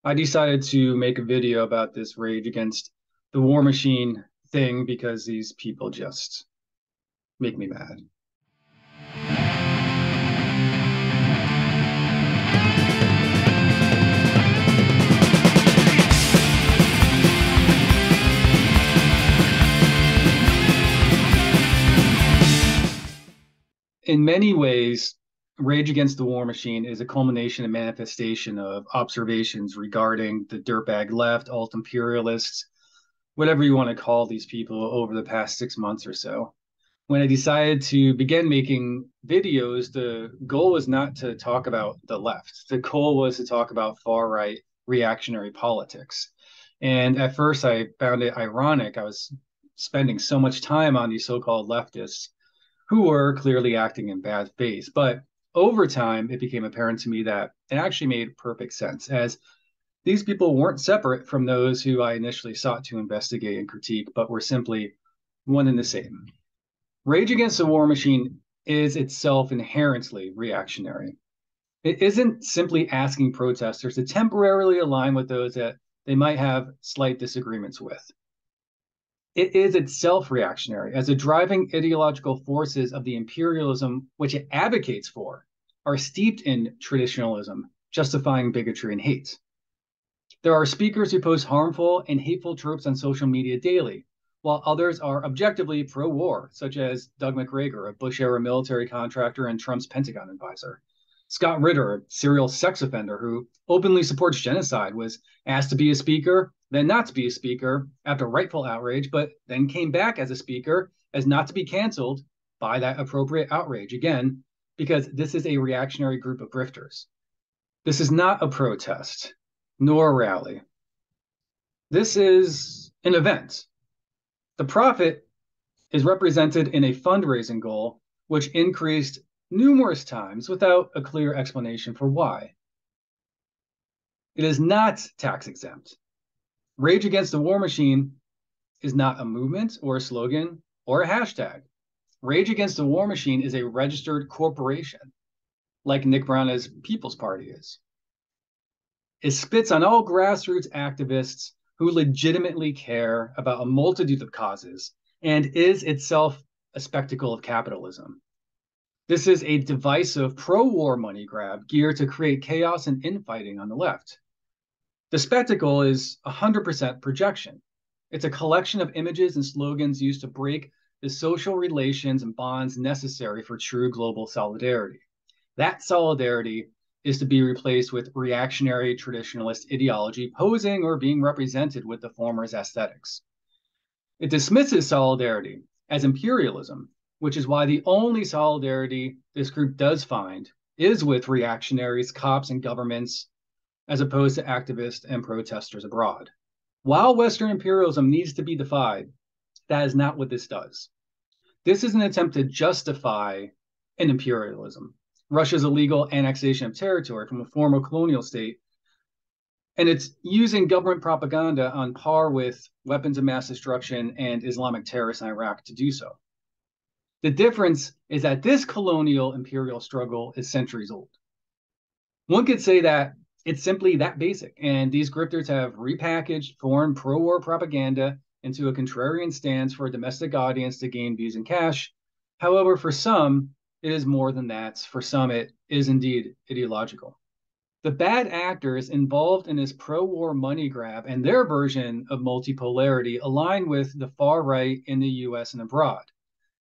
I decided to make a video about this Rage Against the War Machine thing because these people just make me mad. In many ways, Rage Against the War Machine is a culmination and manifestation of observations regarding the dirtbag left, alt imperialists, whatever you want to call these people, over the past 6 months or so. When I decided to begin making videos, the goal was not to talk about the left. The goal was to talk about far right reactionary politics. And at first, I found it ironic. I was spending so much time on these so called leftists who were clearly acting in bad faith. But over time, it became apparent to me that it actually made perfect sense, as these people weren't separate from those who I initially sought to investigate and critique, but were simply one and the same. Rage Against the War Machine is itself inherently reactionary. It isn't simply asking protesters to temporarily align with those that they might have slight disagreements with. It is itself reactionary, as the driving ideological forces of the imperialism which it advocates for are steeped in traditionalism, justifying bigotry and hate. There are speakers who post harmful and hateful tropes on social media daily, while others are objectively pro-war, such as Doug McGregor, a Bush-era military contractor and Trump's Pentagon advisor. Scott Ritter, a serial sex offender who openly supports genocide, was asked to be a speaker, then not to be a speaker after rightful outrage, but then came back as a speaker as not to be canceled by that appropriate outrage. Again, because this is a reactionary group of grifters. This is not a protest, nor a rally. This is an event. The profit is represented in a fundraising goal, which increased numerous times without a clear explanation for why. It is not tax exempt. Rage Against the War Machine is not a movement or a slogan or a hashtag. Rage Against the War Machine is a registered corporation, like Nick Brown's People's Party is. It spits on all grassroots activists who legitimately care about a multitude of causes and is itself a spectacle of capitalism. This is a divisive pro-war money grab geared to create chaos and infighting on the left. The spectacle is 100% projection. It's a collection of images and slogans used to break the social relations and bonds necessary for true global solidarity. That solidarity is to be replaced with reactionary traditionalist ideology posing or being represented with the former's aesthetics. It dismisses solidarity as imperialism, which is why the only solidarity this group does find is with reactionaries, cops, and governments, as opposed to activists and protesters abroad. While Western imperialism needs to be defied, that is not what this does. This is an attempt to justify an imperialism, Russia's illegal annexation of territory from a former colonial state, and it's using government propaganda on par with weapons of mass destruction and Islamic terrorists in Iraq to do so. The difference is that this colonial imperial struggle is centuries old. One could say that it's simply that basic, and these grifters have repackaged foreign pro-war propaganda into a contrarian stance for a domestic audience to gain views and cash. However, for some, it is more than that. For some, it is indeed ideological. The bad actors involved in this pro-war money grab and their version of multipolarity align with the far right in the US and abroad.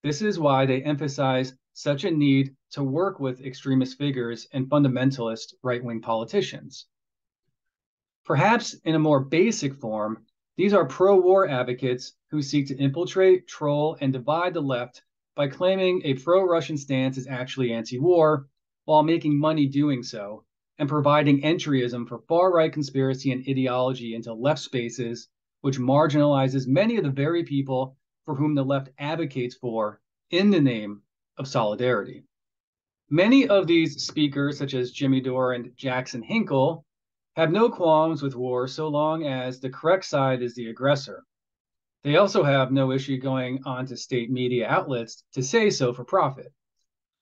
This is why they emphasize such a need to work with extremist figures and fundamentalist right-wing politicians. Perhaps in a more basic form, these are pro-war advocates who seek to infiltrate, troll, and divide the left by claiming a pro-Russian stance is actually anti-war, while making money doing so, and providing entryism for far-right conspiracy and ideology into left spaces, which marginalizes many of the very people for whom the left advocates for in the name of solidarity. Many of these speakers, such as Jimmy Dore and Jackson Hinkle, have no qualms with war so long as the correct side is the aggressor. They also have no issue going on to state media outlets to say so for profit.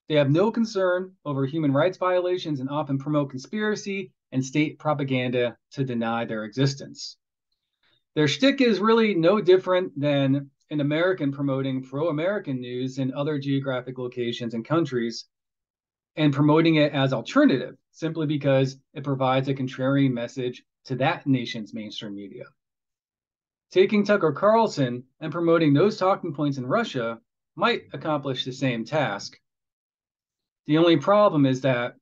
They have no concern over human rights violations and often promote conspiracy and state propaganda to deny their existence. Their shtick is really no different than an American promoting pro-American news in other geographic locations and countries and promoting it as alternative simply because it provides a contrarian message to that nation's mainstream media. Taking Tucker Carlson and promoting those talking points in Russia might accomplish the same task. The only problem is that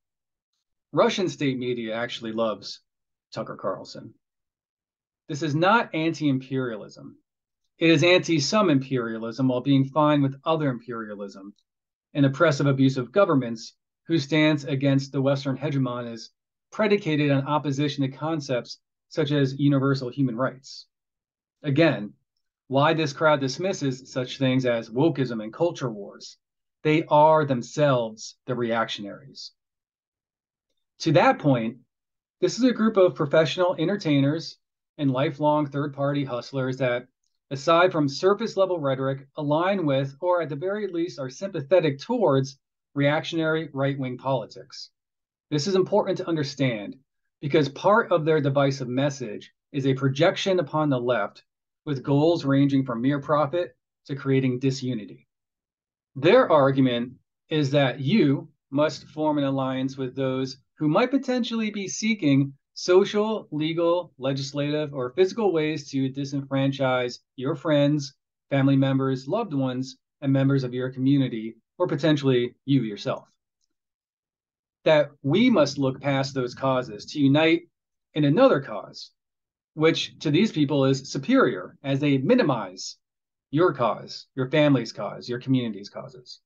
Russian state media actually loves Tucker Carlson. This is not anti-imperialism. It is anti-some imperialism while being fine with other imperialism and oppressive, abusive governments whose stance against the Western hegemon is predicated on opposition to concepts such as universal human rights. Again, why this crowd dismisses such things as wokeism and culture wars. They are themselves the reactionaries. To that point, this is a group of professional entertainers and lifelong third-party hustlers that, aside from surface-level rhetoric, align with, or at the very least are sympathetic towards, reactionary right-wing politics. This is important to understand because part of their divisive message is a projection upon the left with goals ranging from mere profit to creating disunity. Their argument is that you must form an alliance with those who might potentially be seeking social, legal, legislative, or physical ways to disenfranchise your friends, family members, loved ones, and members of your community, or potentially you yourself. That we must look past those causes to unite in another cause, which to these people is superior, as they minimize your cause, your family's cause, your community's causes.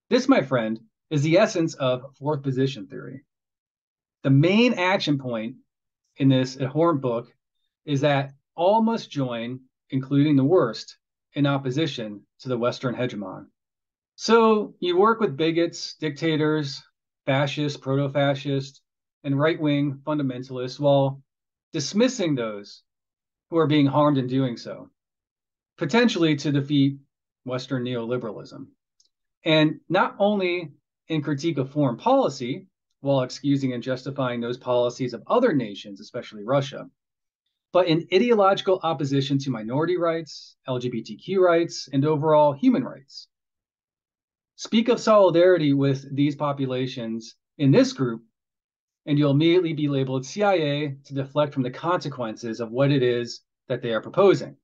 This, my friend, is the essence of fourth position theory. The main action point in this abhorrent book is that all must join, including the worst, in opposition to the Western hegemon. So you work with bigots, dictators, fascists, proto-fascists, and right-wing fundamentalists while dismissing those who are being harmed in doing so, potentially to defeat Western neoliberalism. And not only in critique of foreign policy, while excusing and justifying those policies of other nations, especially Russia, but in ideological opposition to minority rights, LGBTQ rights, and overall human rights. Speak of solidarity with these populations in this group, and you'll immediately be labeled CIA to deflect from the consequences of what it is that they are proposing.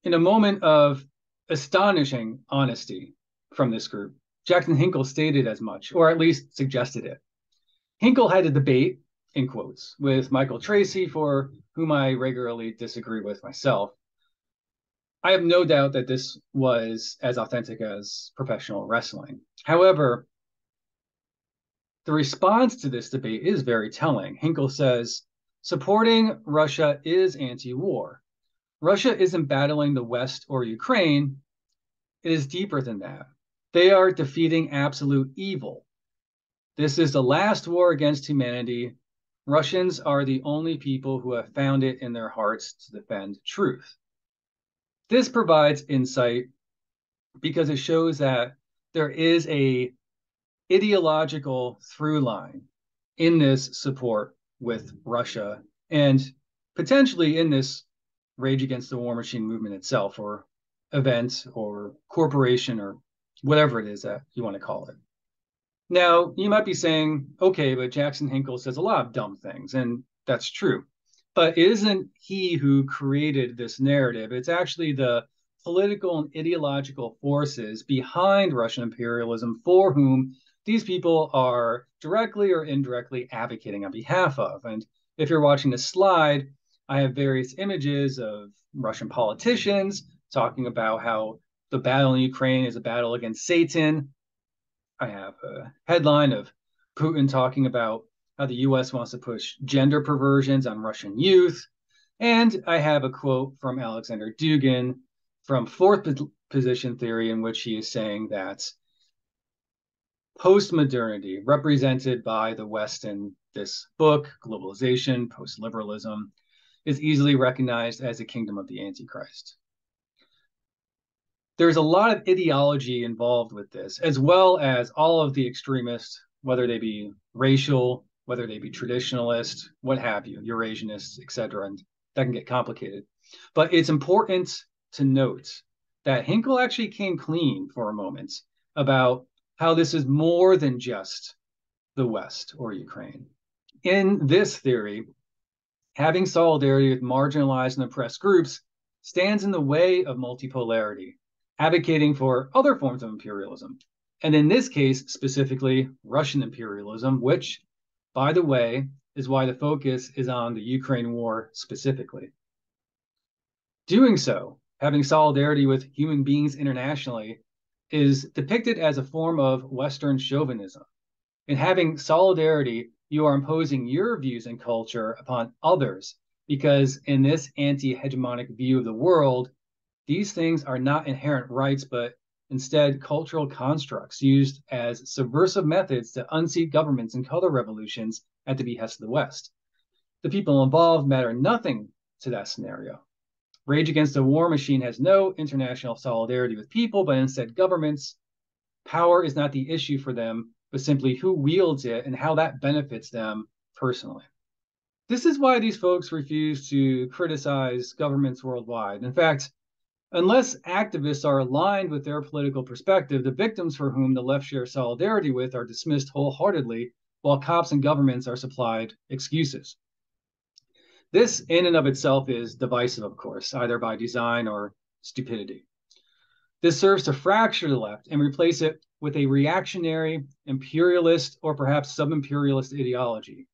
In a moment of astonishing honesty from this group, Jackson Hinkle stated as much, or at least suggested it. Hinkle had a debate, in quotes, with Michael Tracy, for whom I regularly disagree with myself. I have no doubt that this was as authentic as professional wrestling. However, the response to this debate is very telling. Hinkle says, supporting Russia is anti-war. Russia isn't battling the West or Ukraine. It is deeper than that. They are defeating absolute evil. This is the last war against humanity. Russians are the only people who have found it in their hearts to defend truth. This provides insight because it shows that there is a ideological through line in this support with Russia and potentially in this Rage Against the War Machine movement itself, or event or corporation or whatever it is that you want to call it. Now, you might be saying, okay, but Jackson Hinkle says a lot of dumb things, and that's true. But it isn't he who created this narrative. It's actually the political and ideological forces behind Russian imperialism for whom these people are directly or indirectly advocating on behalf of. And if you're watching this slide, I have various images of Russian politicians talking about how the battle in Ukraine is a battle against Satan. I have a headline of Putin talking about how the US wants to push gender perversions on Russian youth. And I have a quote from Alexander Dugin from fourth position theory, in which he is saying that post-modernity, represented by the West in this book, globalization, post-liberalism, is easily recognized as a kingdom of the Antichrist. There's a lot of ideology involved with this, as well as all of the extremists, whether they be racial, whether they be traditionalist, what have you, Eurasianists, etc. And that can get complicated. But it's important to note that Hinkle actually came clean for a moment about how this is more than just the West or Ukraine. In this theory, having solidarity with marginalized and oppressed groups stands in the way of multipolarity, advocating for other forms of imperialism. And in this case, specifically Russian imperialism, which, by the way, is why the focus is on the Ukraine war specifically. Doing so, having solidarity with human beings internationally, is depicted as a form of Western chauvinism. In having solidarity, you are imposing your views and culture upon others, because in this anti-hegemonic view of the world, these things are not inherent rights, but instead cultural constructs used as subversive methods to unseat governments and color revolutions at the behest of the West. The people involved matter nothing to that scenario. Rage Against the War Machine has no international solidarity with people, but instead governments. Power is not the issue for them, but simply who wields it and how that benefits them personally. This is why these folks refuse to criticize governments worldwide. In fact, unless activists are aligned with their political perspective, the victims for whom the left shares solidarity with are dismissed wholeheartedly, while cops and governments are supplied excuses. This, in and of itself, is divisive, of course, either by design or stupidity. This serves to fracture the left and replace it with a reactionary, imperialist, or perhaps sub-imperialist ideology.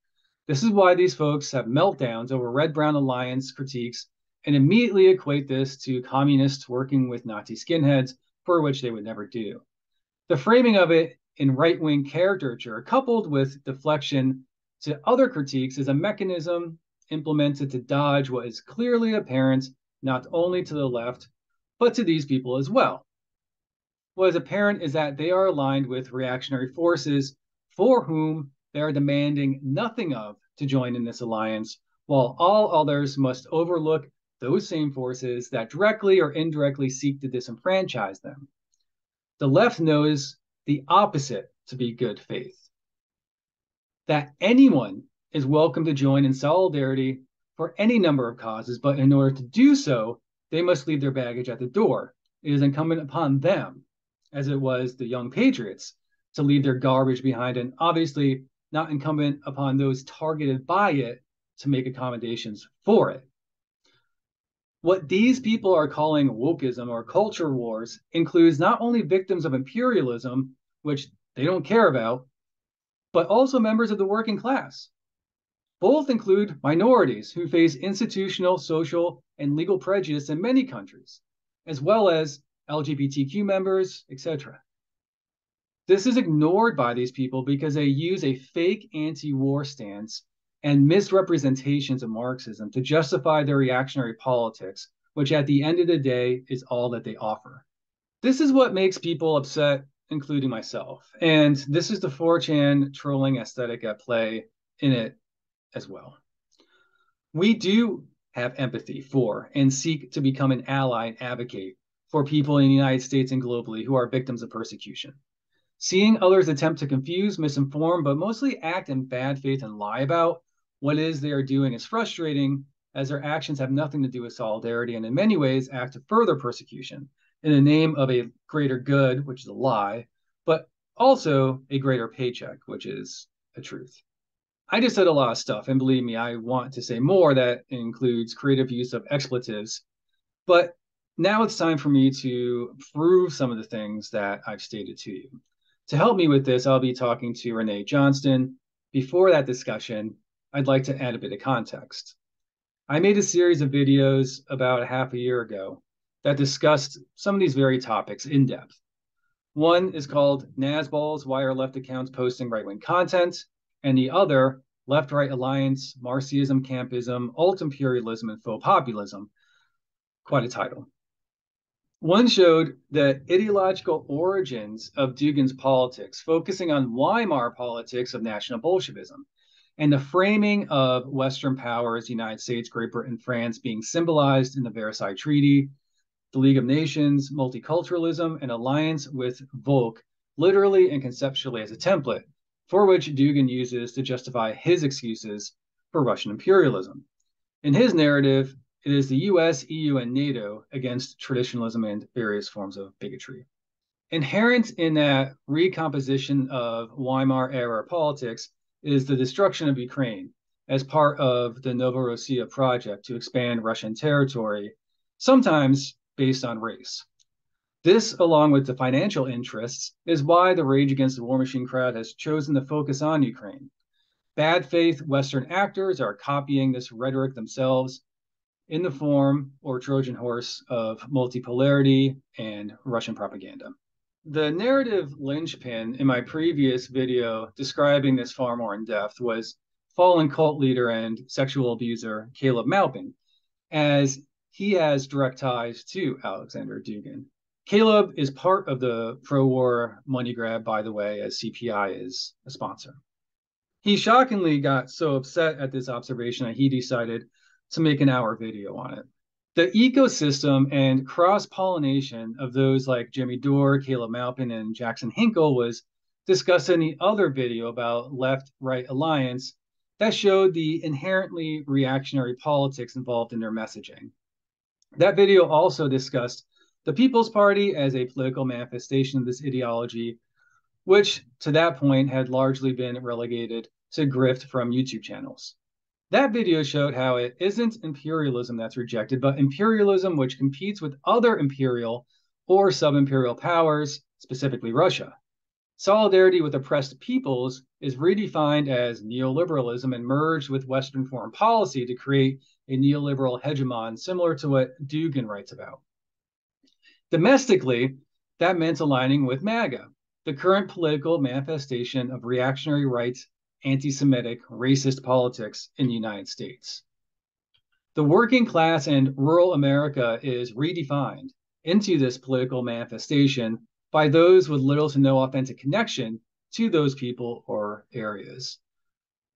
This is why these folks have meltdowns over Red-Brown Alliance critiques and immediately equate this to communists working with Nazi skinheads, for which they would never do. The framing of it in right-wing caricature, coupled with deflection to other critiques, is a mechanism implemented to dodge what is clearly apparent not only to the left, but to these people as well. What is apparent is that they are aligned with reactionary forces for whom they are demanding nothing of to join in this alliance, while all others must overlook those same forces that directly or indirectly seek to disenfranchise them. The left knows the opposite to be good faith, that anyone is welcome to join in solidarity for any number of causes, but in order to do so, they must leave their baggage at the door. It is incumbent upon them, as it was the Young Patriots, to leave their garbage behind, and obviously not incumbent upon those targeted by it to make accommodations for it. What these people are calling wokeism or culture wars includes not only victims of imperialism, which they don't care about, but also members of the working class. Both include minorities who face institutional, social, and legal prejudice in many countries, as well as LGBTQ members, etc. This is ignored by these people because they use a fake anti-war stance and misrepresentations of Marxism to justify their reactionary politics, which at the end of the day is all that they offer. This is what makes people upset, including myself. And this is the 4chan trolling aesthetic at play in it as well. We do have empathy for and seek to become an ally and advocate for people in the United States and globally who are victims of persecution. Seeing others attempt to confuse, misinform, but mostly act in bad faith and lie about what it is they are doing is frustrating, as their actions have nothing to do with solidarity and in many ways act to further persecution in the name of a greater good, which is a lie, but also a greater paycheck, which is a truth. I just said a lot of stuff, and believe me, I want to say more that includes creative use of expletives, but now it's time for me to prove some of the things that I've stated to you. To help me with this, I'll be talking to Renee Johnston. Before that discussion, I'd like to add a bit of context. I made a series of videos about half a year ago that discussed some of these very topics in depth. One is called Nazballs, Why Are Left Accounts Posting Right-Wing Content? And the other, Left-Right Alliance, Marxism, Campism, Alt-Imperialism, and Faux Populism. Quite a title. One showed the ideological origins of Dugin's politics, focusing on Weimar politics of National Bolshevism, and the framing of Western powers, United States, Great Britain, France, being symbolized in the Versailles Treaty, the League of Nations, multiculturalism, and alliance with Volk, literally and conceptually as a template for which Dugin uses to justify his excuses for Russian imperialism. In his narrative, it is the US, EU, and NATO against traditionalism and various forms of bigotry. Inherent in that recomposition of Weimar era politics is the destruction of Ukraine as part of the Novorossiya project to expand Russian territory, sometimes based on race. This, along with the financial interests, is why the Rage Against the War Machine crowd has chosen to focus on Ukraine. Bad faith Western actors are copying this rhetoric themselves in the form or Trojan horse of multipolarity and Russian propaganda. The narrative linchpin in my previous video describing this far more in depth was fallen cult leader and sexual abuser Caleb Maupin, as he has direct ties to Alexander Dugin. Caleb is part of the pro-war money grab, by the way, as CPI is a sponsor. He shockingly got so upset at this observation that he decided to make an hour video on it. The ecosystem and cross-pollination of those like Jimmy Dore, Caleb Maupin, and Jackson Hinkle was discussed in the other video about left-right alliance that showed the inherently reactionary politics involved in their messaging. That video also discussed the People's Party as a political manifestation of this ideology, which to that point had largely been relegated to grift from YouTube channels. That video showed how it isn't imperialism that's rejected, but imperialism which competes with other imperial or sub-imperial powers, specifically Russia. Solidarity with oppressed peoples is redefined as neoliberalism and merged with Western foreign policy to create a neoliberal hegemon similar to what Dugin writes about. Domestically, that meant aligning with MAGA, the current political manifestation of reactionary right, anti-Semitic, racist politics in the United States. The working class and rural America is redefined into this political manifestation by those with little to no authentic connection to those people or areas.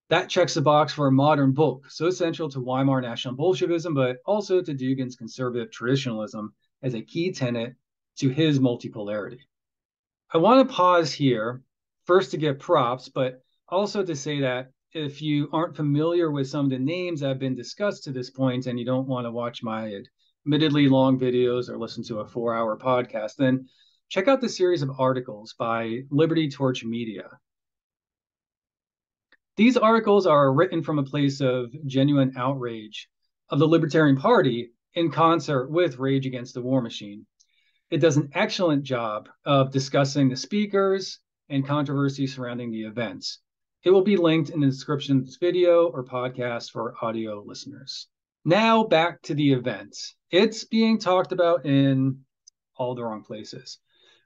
That checks the box for a modern book, so essential to Weimar National Bolshevism, but also to Dugin's conservative traditionalism as a key tenet to his multipolarity. I want to pause here, first to give props, but also to say that if you aren't familiar with some of the names that have been discussed to this point and you don't want to watch my admittedly long videos or listen to a 4-hour podcast, then check out the series of articles by Liberty Torch Media. These articles are written from a place of genuine outrage of the Libertarian Party in concert with Rage Against the War Machine. It does an excellent job of discussing the speakers and controversy surrounding the events. It will be linked in the description of this video or podcast for audio listeners. Now back to the event. It's being talked about in all the wrong places.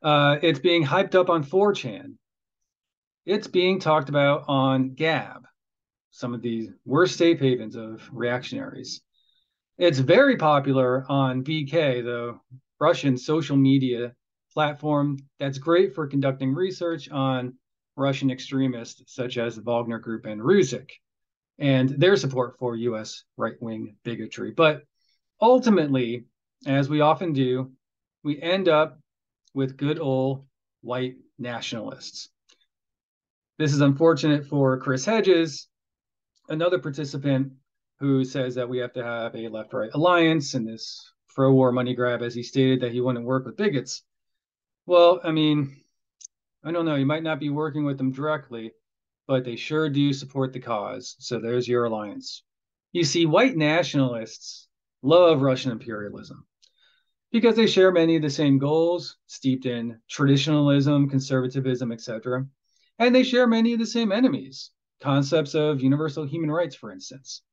It's being hyped up on 4chan. It's being talked about on Gab, some of the worst safe havens of reactionaries. It's very popular on VK, the Russian social media platform that's great for conducting research on Russian extremists such as the Wagner Group and Ruzik and their support for US right-wing bigotry. But ultimately, as we often do, we end up with good old white nationalists. This is unfortunate for Chris Hedges, another participant who says that we have to have a left-right alliance and this pro-war money grab, as he stated that he wouldn't work with bigots. Well, I mean, I don't know, you might not be working with them directly, but they sure do support the cause. So there's your alliance. You see, white nationalists love Russian imperialism because they share many of the same goals, steeped in traditionalism, conservatism, etc. And they share many of the same enemies, concepts of universal human rights, for instance.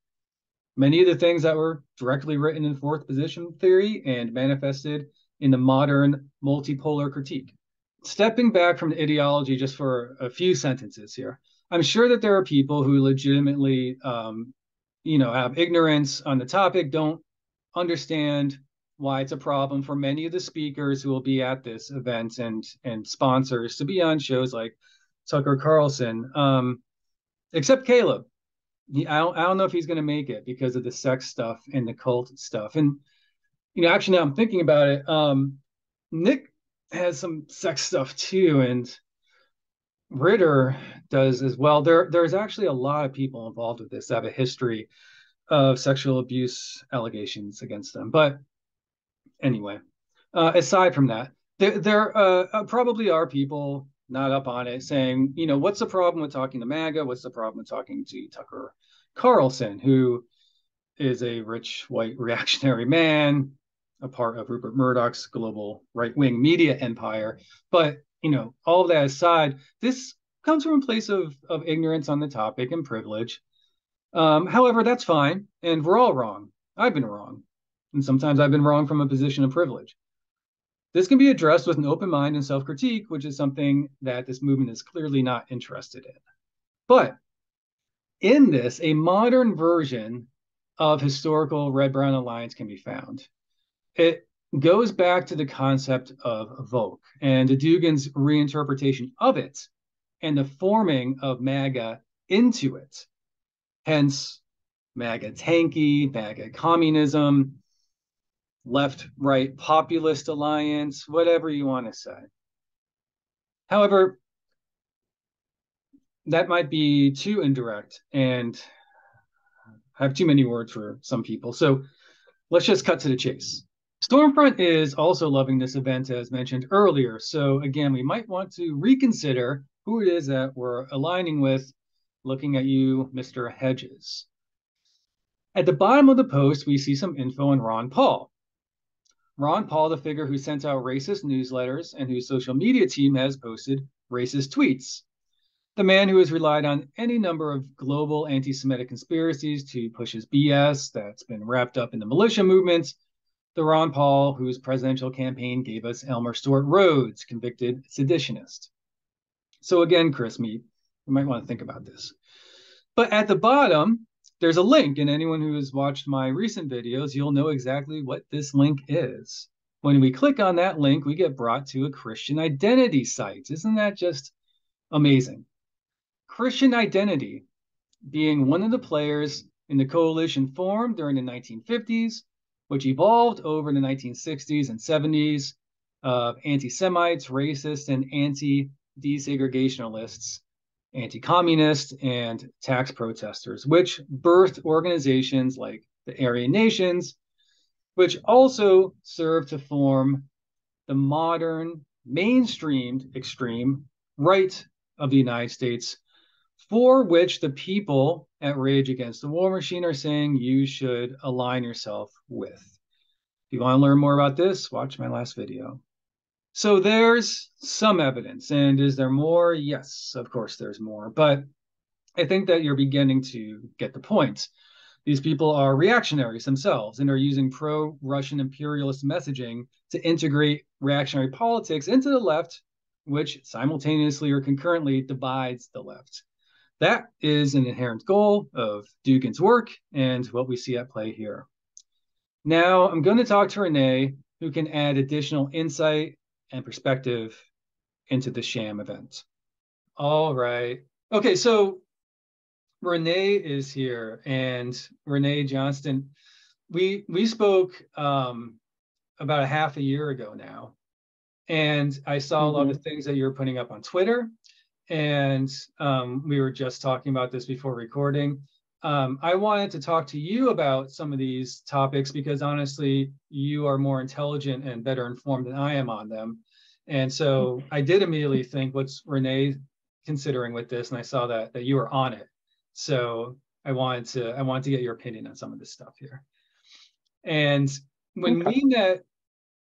Many of the things that were directly written in fourth position theory and manifested in the modern multipolar critique. Stepping back from the ideology just for a few sentences here, I'm sure that there are people who legitimately, have ignorance on the topic, don't understand why it's a problem for many of the speakers who will be at this event and sponsors to be on shows like Tucker Carlson, except Caleb. I don't know if he's going to make it because of the sex stuff and the cult stuff. And, actually now I'm thinking about it, Nick has some sex stuff too. And Ritter does as well. There's actually a lot of people involved with this that have a history of sexual abuse allegations against them. But anyway, aside from that, there probably are people not up on it saying, what's the problem with talking to MAGA? What's the problem with talking to Tucker Carlson, who is a rich white reactionary man, a part of Rupert Murdoch's global right-wing media empire? But all of that aside, this comes from a place of ignorance on the topic and privilege. However, that's fine, and we're all wrong. I've been wrong, and sometimes I've been wrong from a position of privilege. This can be addressed with an open mind and self-critique, which is something that this movement is clearly not interested in. But in this, a modern version of historical Red-Brown Alliance can be found. It goes back to the concept of Volk and Dugin's reinterpretation of it and the forming of MAGA into it. Hence, MAGA tanky, MAGA communism, left-right populist alliance, whatever you want to say. However, that might be too indirect and have too many words for some people. So let's just cut to the chase. Stormfront is also loving this event, as mentioned earlier. So again, we might want to reconsider who it is that we're aligning with, looking at you, Mr. Hedges. At the bottom of the post, we see some info on Ron Paul. Ron Paul, the figure who sent out racist newsletters and whose social media team has posted racist tweets. The man who has relied on any number of global anti-Semitic conspiracies to push his BS that's been wrapped up in the militia movements. The Ron Paul whose presidential campaign gave us Elmer Stewart Rhodes, convicted seditionist. So again, Chris Mead, you might want to think about this. But at the bottom, there's a link, and anyone who has watched my recent videos, you'll know exactly what this link is. When we click on that link, we get brought to a Christian Identity site. Isn't that just amazing? Christian Identity being one of the players in the coalition formed during the 1950s, which evolved over the 1960s and 70s of anti-Semites, racists, and anti-desegregationalists, anti-communist, and tax protesters, which birthed organizations like the Aryan Nations, which also served to form the modern, mainstreamed extreme right of the United States, for which the people at Rage Against the War Machine are saying you should align yourself with. If you want to learn more about this, watch my last video. So there's some evidence. And is there more? Yes, of course there's more. But I think that you're beginning to get the point. These people are reactionaries themselves and are using pro-Russian imperialist messaging to integrate reactionary politics into the left, which simultaneously or concurrently divides the left. That is an inherent goal of Dugin's work and what we see at play here. Now, I'm going to talk to Renee, who can add additional insight and perspective into the sham event. All right. Okay, so Renee is here, and Renee Johnston, we spoke about a half a year ago now, and I saw a lot of the things that you were putting up on Twitter. And we were just talking about this before recording. I wanted to talk to you about some of these topics because honestly, you are more intelligent and better informed than I am on them. And so I did immediately think, what's Renee considering with this? And I saw that you were on it. So I wanted to get your opinion on some of this stuff here. And when we met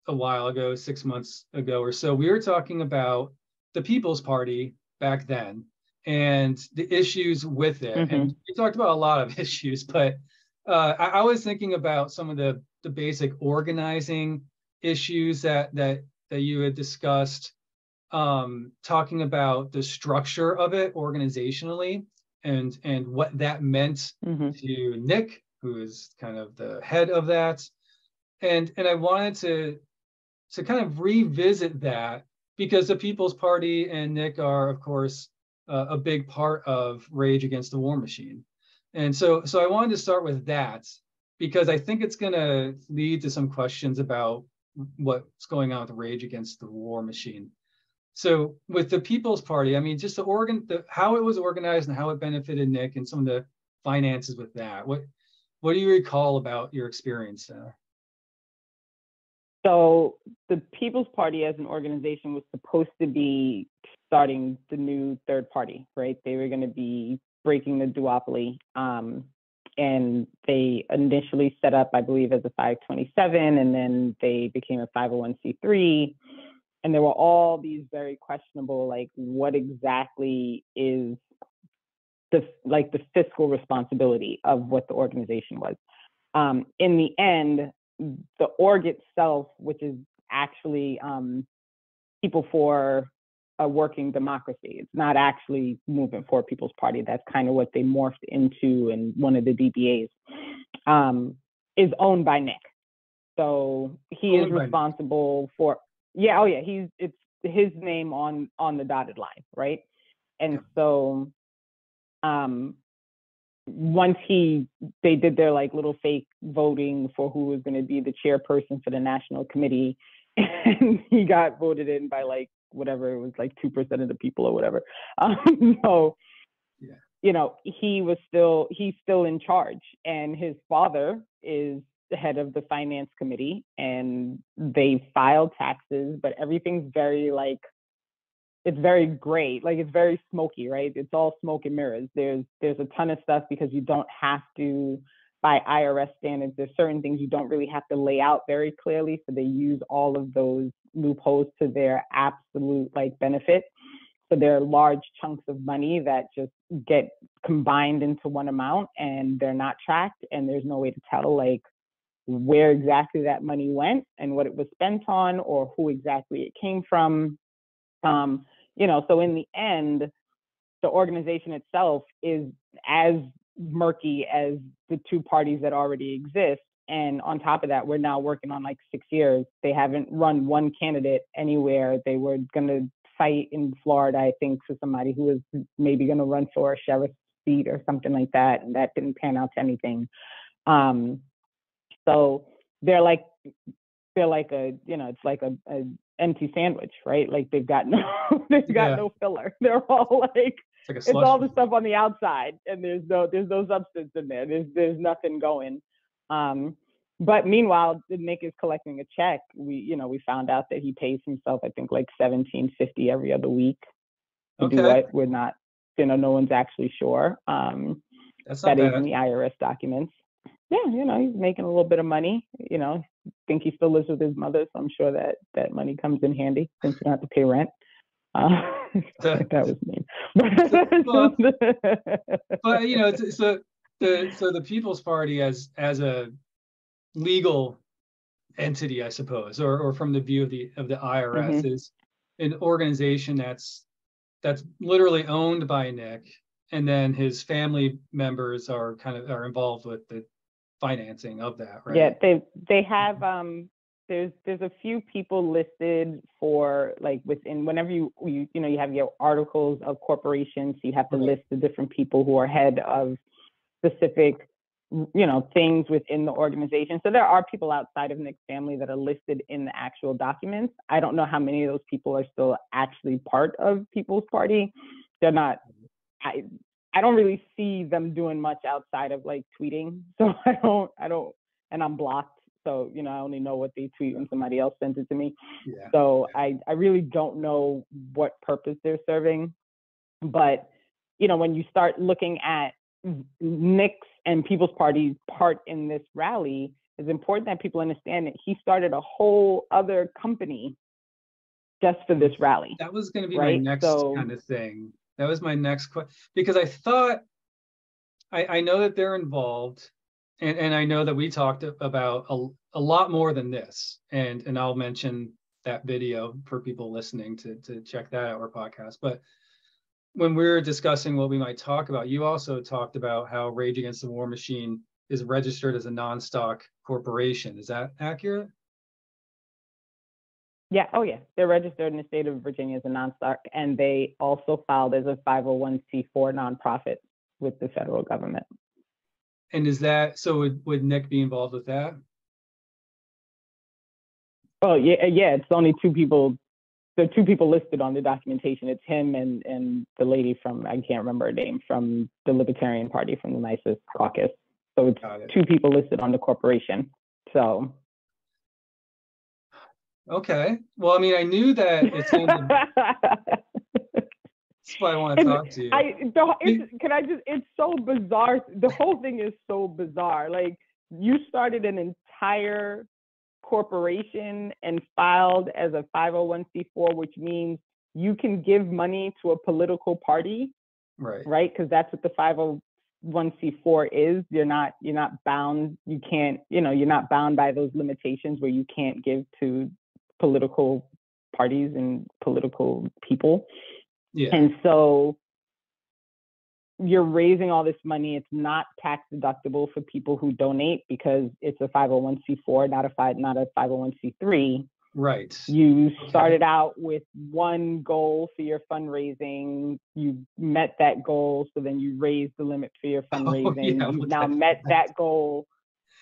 a while ago, 6 months ago or so, we were talking about the People's Party back then and the issues with it. And we talked about a lot of issues, but I was thinking about some of the basic organizing issues that you had discussed, talking about the structure of it organizationally and what that meant to Nick, who is kind of the head of that. And I wanted to kind of revisit that, because the People's Party and Nick are, of course, a big part of Rage Against the War Machine. And so I wanted to start with that, because I think it's going to lead to some questions about what's going on with Rage Against the War Machine. So with the People's Party, I mean, just how it was organized and how it benefited Nick and some of the finances with that. What do you recall about your experience there? So the People's Party as an organization was supposed to be starting the new third party, right? They were going to be breaking the duopoly. And they initially set up, I believe, as a 527, and then they became a 501c3. And there were all these very questionable, like, what exactly is the fiscal responsibility of what the organization was. In the end, the org itself, which is actually People for a Working Democracy. It's not actually Movement for People's Party. That's kind of what they morphed into in one of the DBAs, is owned by Nick. So he is responsible for, it's his name on the dotted line, right? And so once they did their like little fake voting for who was going to be the chairperson for the national committee, and he got voted in by like whatever, it was like 2% of the people or whatever. So you know, he's still in charge, and his father is the head of the finance committee, and they file taxes, but everything's very like, it's very gray, like it's very smoky, right? It's all smoke and mirrors. There's a ton of stuff because you don't have to, by IRS standards, there's certain things you don't really have to lay out very clearly. So they use all of those loopholes to their absolute like benefit. So there are large chunks of money that just get combined into one amount and they're not tracked, and there's no way to tell like where exactly that money went and what it was spent on or who exactly it came from. You know, so in the end, the organization itself is as murky as the two parties that already exist. And on top of that, we're now working on like 6 years. They haven't run one candidate anywhere. They were going to fight in Florida, I think, for somebody who was maybe going to run for a sheriff's seat or something like that. And that didn't pan out to anything. So they're like a, you know, it's like a empty sandwich, right? Like they've got no no filler. They're all like it's all the stuff on the outside, and there's no substance in there. There's nothing going. But meanwhile, Nick is collecting a check. We found out that he pays himself, I think, like $17.50 every other week to do what? We're not, no one's actually sure. That is in the IRS documents. Yeah, he's making a little bit of money. I think he still lives with his mother, so I'm sure that money comes in handy since you don't have to pay rent. That was mean. But so the People's Party as a legal entity, I suppose, or from the view of the IRS, is an organization that's literally owned by Nick, and then his family members are involved with the financing of that, right? Yeah, they have there's a few people listed for like within, whenever you have your articles of corporations, you have to list the different people who are head of specific things within the organization. So there are people outside of Nick's family that are listed in the actual documents. I don't know how many of those people are still actually part of People's Party. They're not. I don't really see them doing much outside of like tweeting. So I don't, and I'm blocked. So, I only know what they tweet when somebody else sends it to me. Yeah. So I really don't know what purpose they're serving. But, when you start looking at Nick's and People's Party's part in this rally, it's important that people understand that he started a whole other company just for this rally. That was going to be my next kind of thing. That was my next question, because I thought, I know that they're involved, and I know that we talked about a lot more than this, and I'll mention that video for people listening to check that out, our podcast. But when we were discussing what we might talk about, you also talked about how Rage Against the War Machine is registered as a non-stock corporation. Is that accurate? Yeah. Oh, yeah. They're registered in the state of Virginia as a non-stock, and they also filed as a 501c4 nonprofit with the federal government. And is that so? Would Nick be involved with that? Oh, yeah. It's only two people there are two people listed on the documentation. It's him and the lady from, I can't remember her name, from the Libertarian Party, from the Mises Caucus. So it's two people listed on the corporation. So. Okay. Well, I mean, I knew that it's on that's why I want to talk to you. It's so bizarre. The whole thing is so bizarre. Like, you started an entire corporation and filed as a 501c4, which means you can give money to a political party, right? Because that's what the 501c4 is. You're not bound. You can't, you're not bound by those limitations where you can't give to political parties and political people. Yeah. And so you're raising all this money. It's not tax deductible for people who donate because it's a 501c4, not a 501c3. Right. You started out with one goal for your fundraising. You met that goal, so then you raised the limit for your fundraising. You've now met that goal.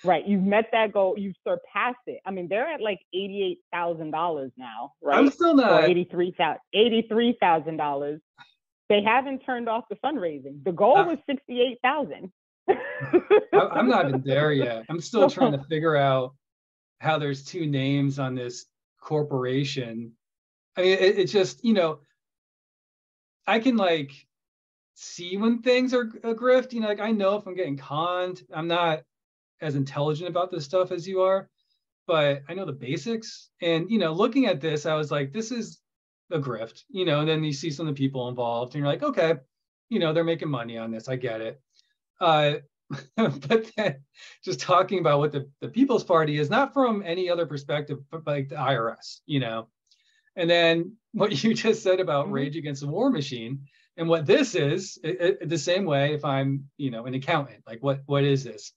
Right. You've met that goal. You've surpassed it. I mean, they're at like $88,000 now, right? I'm still not. Or $83,000. They haven't turned off the fundraising. The goal was $68,000. I'm not even there yet. I'm still trying to figure out how there's two names on this corporation. I mean, it's just, I can like see when things are a grift. Like, I know if I'm getting conned. I'm not as intelligent about this stuff as you are, but I know the basics. And looking at this, I was like, this is a grift, and then you see some of the people involved and you're like, okay, they're making money on this. I get it. But then just talking about what the People's Party is, not from any other perspective, but like the IRS, and then what you just said about Rage Against the War Machine and what this is, the same way, if I'm, an accountant, like what is this?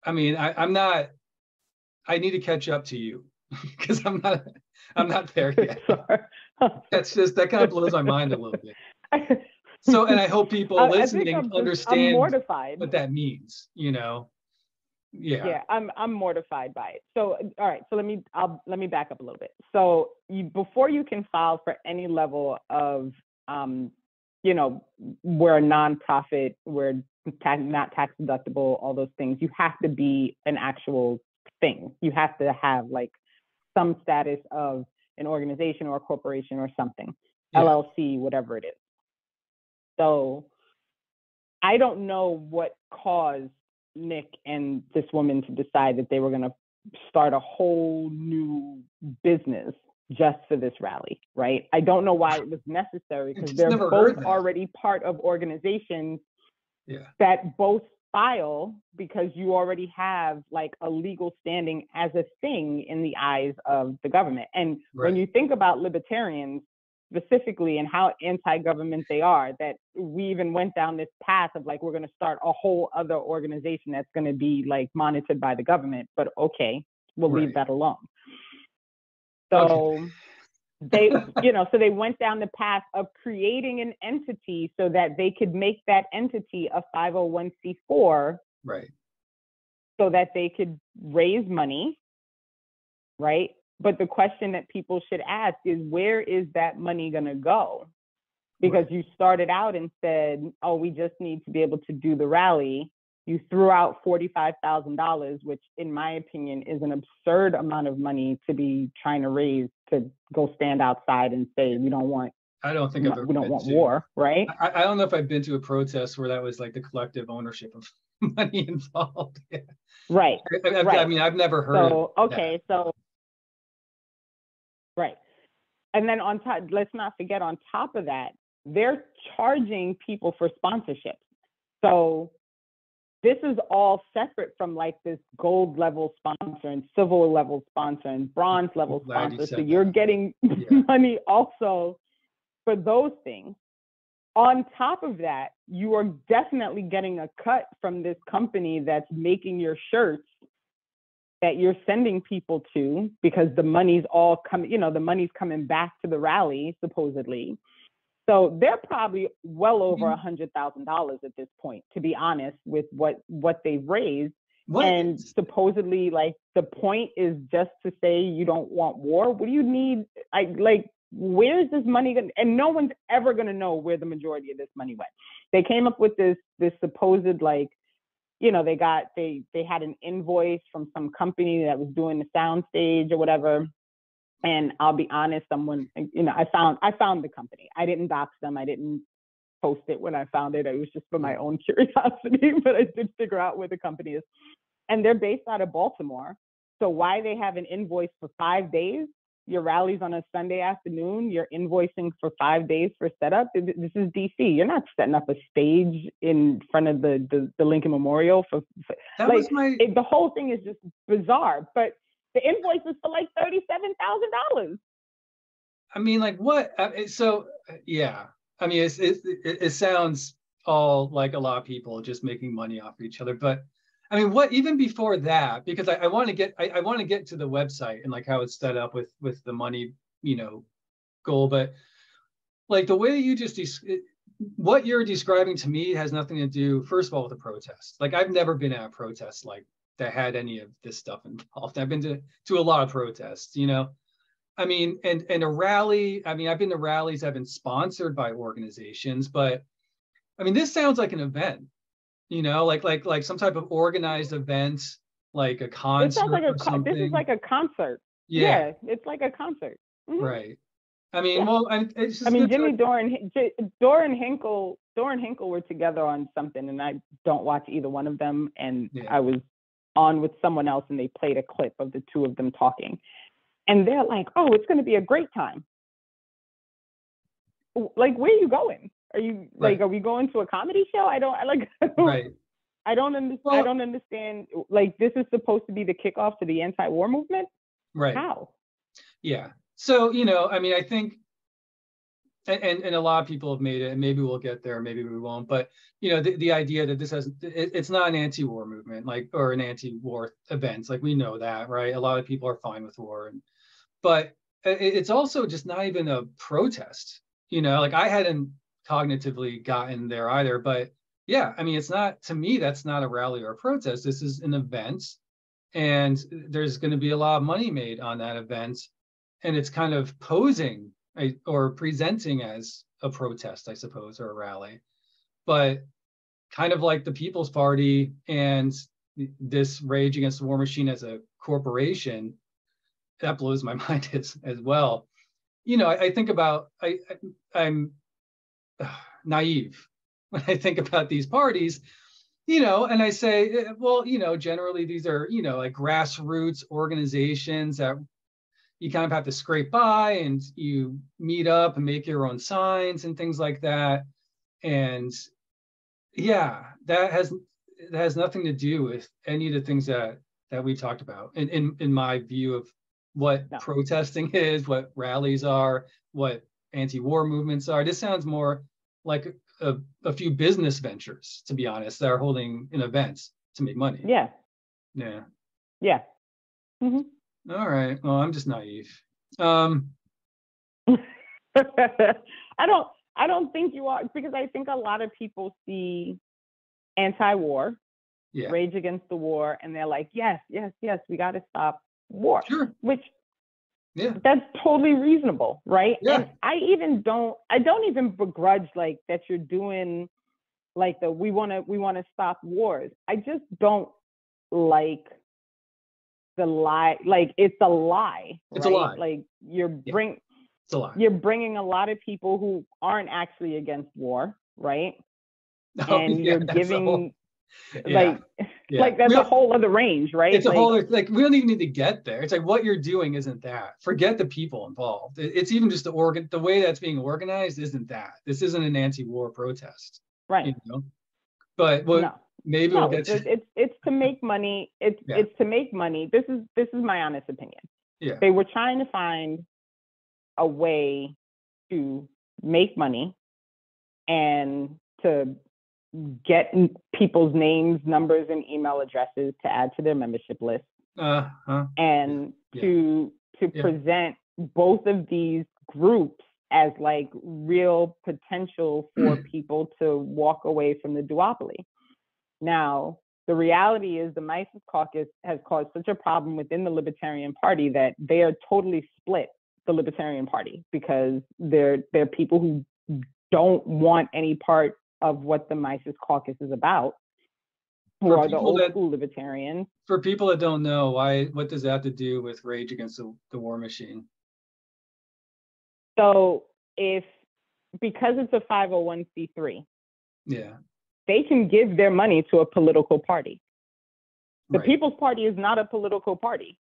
I mean, I'm not, I need to catch up to you because I'm not there yet. That kind of blows my mind a little bit. So, and I hope people listening understand what that means, Yeah. Yeah, I'm mortified by it. So, all right. So let me back up a little bit. So before you can file for any level of, we're a nonprofit, we're not tax deductible, all those things, you have to be an actual thing. You have to have like some status of an organization or a corporation or something, LLC, whatever it is. So I don't know what caused Nick and this woman to decide that they were going to start a whole new business just for this rally, right? I don't know why it was necessary because they're both already part of organizations that both file because you already have like a legal standing as a thing in the eyes of the government. And when you think about libertarians specifically and how anti-government they are, that we even went down this path of like, we're going to start a whole other organization that's going to be like monitored by the government, but okay, we'll leave that alone. So they, so they went down the path of creating an entity so that they could make that entity a 501c4, right? So that they could raise money, right? But the question that people should ask is, where is that money going to go? Because you started out and said, oh, we just need to be able to do the rally. You threw out $45,000, which in my opinion is an absurd amount of money to be trying to raise to go stand outside and say, we don't want war, right? I don't know if I've been to a protest where that was like the collective ownership of money involved. Right. I mean, I've never heard of that. So right. And then on top, let's not forget, on top of that, they're charging people for sponsorships. So this is all separate from like this gold level sponsor and silver level sponsor and bronze level sponsor. So you're getting money also for those things. On top of that, you are definitely getting a cut from this company that's making your shirts that you're sending people to, because the money's all coming, the money's coming back to the rally, supposedly. So they're probably well over $100,000 at this point, to be honest, with what they've raised. And supposedly, like, the point is just to say you don't want war. What do you need? where is this money going? And no one's ever going to know where the majority of this money went. They came up with this supposed, like, you know, they had an invoice from some company that was doing the sound stage or whatever. And I'll be honest, someone, you know, I found the company. I didn't dox them. I didn't post it when I found it. It was just for my own curiosity, but I did figure out where the company is. And they're based out of Baltimore. So why they have an invoice for 5 days? Your rally's on a Sunday afternoon. You're invoicing for 5 days for setup. This is DC. You're not setting up a stage in front of the Lincoln Memorial for That like, was my. The whole thing is just bizarre. But the invoice is for like $37,000. I mean, like what? So yeah. I mean, it sounds all like a lot of people just making money off of each other, but I mean, what even before that? Because I want to get I want to get to the website and like how it's set up with the money, you know, goal, but like the way you just what you're describing to me has nothing to do, first of all, with a protest. Like I've never been at a protest like that had any of this stuff involved. I've been to a lot of protests, you know. I mean, and a rally. I mean, I've been to rallies. I've been sponsored by organizations, but I mean, this sounds like an event, you know, like some type of organized event, like a It sounds concert like or something. this is like a concert. Yeah, It's like a concert. Mm-hmm. right. I mean, Yeah. well, it's just. I mean, Jimmy Dore and Hinkle were together on something, and I don't watch either one of them. And Yeah. I was on with someone else, and they played a clip of the two of them talking, and they're like, "Oh, it's going to be a great time." Like, where are you going? Are you like, are we going to a comedy show? I don't. Right. I don't understand. I don't understand. Like, this is supposed to be the kickoff to the anti-war movement. Right. How? Yeah. So, you know, I mean, I think, and a lot of people have made it, and maybe we'll get there, maybe we won't. But you know, the idea that it's not an anti-war movement, like, or an anti-war event, like we know that, right? A lot of people are fine with war, but it's also just not even a protest. You know, like I hadn't cognitively gotten there either, but yeah, I mean, it's not, to me, that's not a rally or a protest. This is an event, and there's going to be a lot of money made on that event, and it's kind of posing or presenting as a protest, I suppose, or a rally, but kind of like the People's Party and this Rage Against the War Machine as a corporation, that blows my mind as well. You know, I think about, I'm naive when I think about these parties, you know, and I say, well, you know, generally these are, you know, like grassroots organizations that you kind of have to scrape by, and you meet up and make your own signs and things like that. And yeah, that has nothing to do with any of the things that we talked about in my view of what protesting is, what rallies are, what anti-war movements are. This sounds more like a few business ventures, to be honest, that are holding an event to make money. Yeah. Mm-hmm. All right. Well, I'm just naive. I don't think you are, because I think a lot of people see anti-war, Rage Against the War, and they're like, yes, we got to stop war. Sure. Which, that's totally reasonable, right? Yeah. And I don't even begrudge like that you're doing like we want to stop wars. I just don't like the lie. Like, it's a lie. It's right? a lie. Like it's a lie. You're bringing a lot of people who aren't actually against war, right? Oh, and you're giving like that's a whole other range, right? It's a whole other, like, we don't even need to get there. It's like what you're doing isn't that. Forget the people involved. It's even just the way that's being organized isn't that. This isn't an anti-war protest, right? You know, but maybe we'll get to. It's to make money. It's to make money. This is my honest opinion. Yeah, they were trying to find a way to make money and to get people's names, numbers, and email addresses to add to their membership list, and to present both of these groups as like real potential for people to walk away from the duopoly. Now, the reality is the Mises Caucus has caused such a problem within the Libertarian Party that they are totally split the Libertarian Party, because they're people who don't want any part of what the Mises Caucus is about, who are the old school libertarians. For people that don't know, what does that have to do with Rage Against the War Machine? So because it's a 501c3, yeah, they can give their money to a political party. The right. People's Party is not a political party.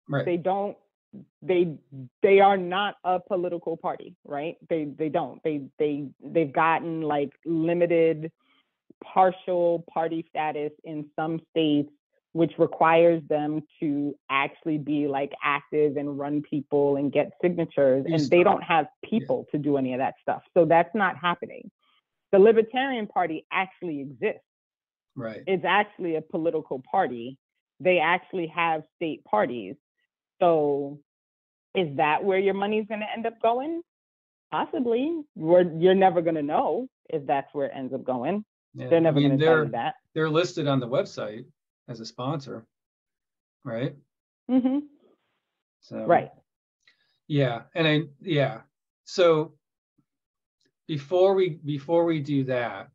Right. They are not a political party, right? They've gotten like limited partial party status in some states, which requires them to actually be like active and run people and get signatures, and they don't have people to do any of that stuff. So that's not happening. The Libertarian Party actually exists. Right. It's actually a political party. They actually have state parties. So is that where your money's going to end up going? Possibly. You're never going to know if that's where it ends up going. Yeah. They're never going to tell you that. They're listed on the website as a sponsor, right? Mm-hmm. So, right. Yeah. So before we do that,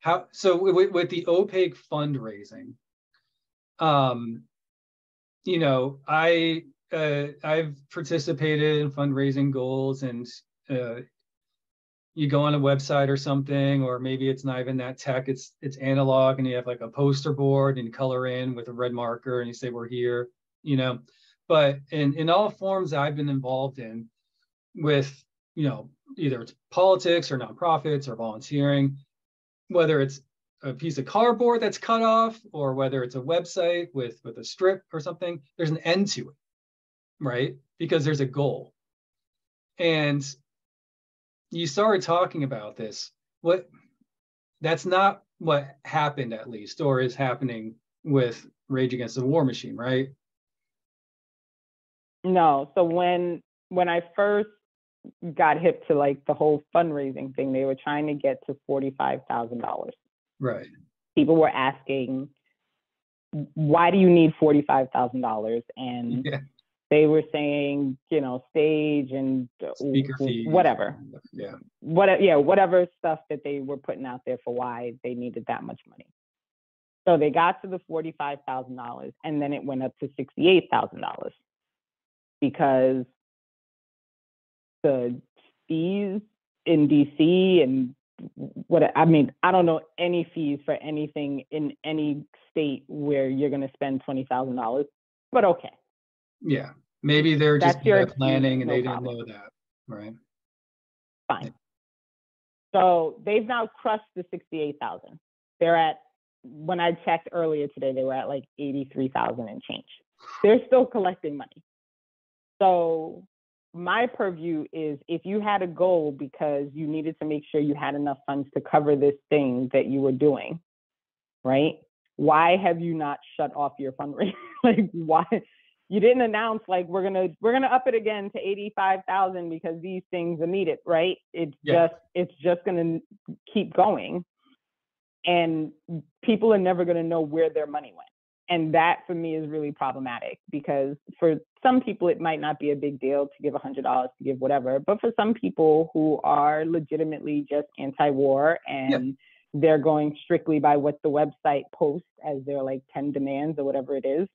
with the opaque fundraising, I've participated in fundraising goals, and you go on a website or something, or maybe it's not even that tech, it's analog, and you have like a poster board and you color in with a red marker and you say, we're here, but in all forms that I've been involved in with, either it's politics or nonprofits or volunteering, whether it's a piece of cardboard that's cut off or whether it's a website with a strip or something, there's an end to it, right? Because there's a goal. And you started talking about this. That's not what happened, at least, or is happening with Rage Against the War Machine, right? No. So when I first got hip to like the whole fundraising thing, they were trying to get to $45,000. Right. People were asking, why do you need $45,000? And they were saying, stage and speaker fees, whatever. Yeah. Whatever stuff that they were putting out there for why they needed that much money. So they got to the $45,000, and then it went up to $68,000 because the fees in DC and I don't know any fees for anything in any state where you're going to spend $20,000, but okay. Yeah, maybe they're just planning and they didn't know that, right? Fine. So they've now crushed the 68,000. They're at, when I checked earlier today, they were at like 83,000 and change. They're still collecting money. So my purview is, if you had a goal because you needed to make sure you had enough funds to cover this thing that you were doing, right? Why have you not shut off your fundraising? Like, why? You didn't announce like we're gonna up it again to 85,000 because these things are needed, right? It's just gonna keep going, and people are never gonna know where their money went. And that for me is really problematic, because for some people it might not be a big deal to give $100, to give whatever, but for some people who are legitimately just anti-war and they're going strictly by what the website posts as their like 10 demands or whatever it is,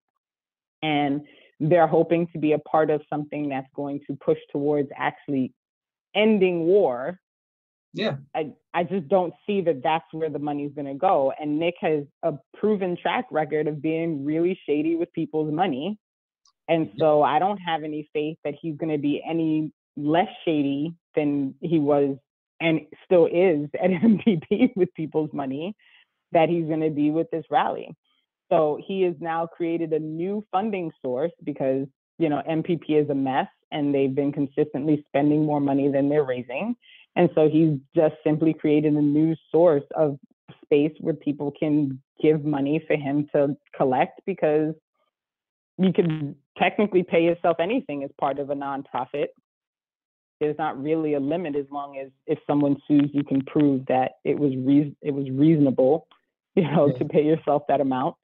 and they're hoping to be a part of something that's going to push towards actually ending war. Yeah, I just don't see that that's where the money's going to go. And Nick has a proven track record of being really shady with people's money. And so I don't have any faith that he's going to be any less shady than he was and still is at MPP with people's money, that he's going to be with this rally. So he has now created a new funding source because, MPP is a mess and they've been consistently spending more money than they're raising. And so he's just simply created a new source of space where people can give money for him to collect, because you can technically pay yourself anything as part of a nonprofit. There's not really a limit, as long as if someone sues, you can prove that it was reasonable, to pay yourself that amount.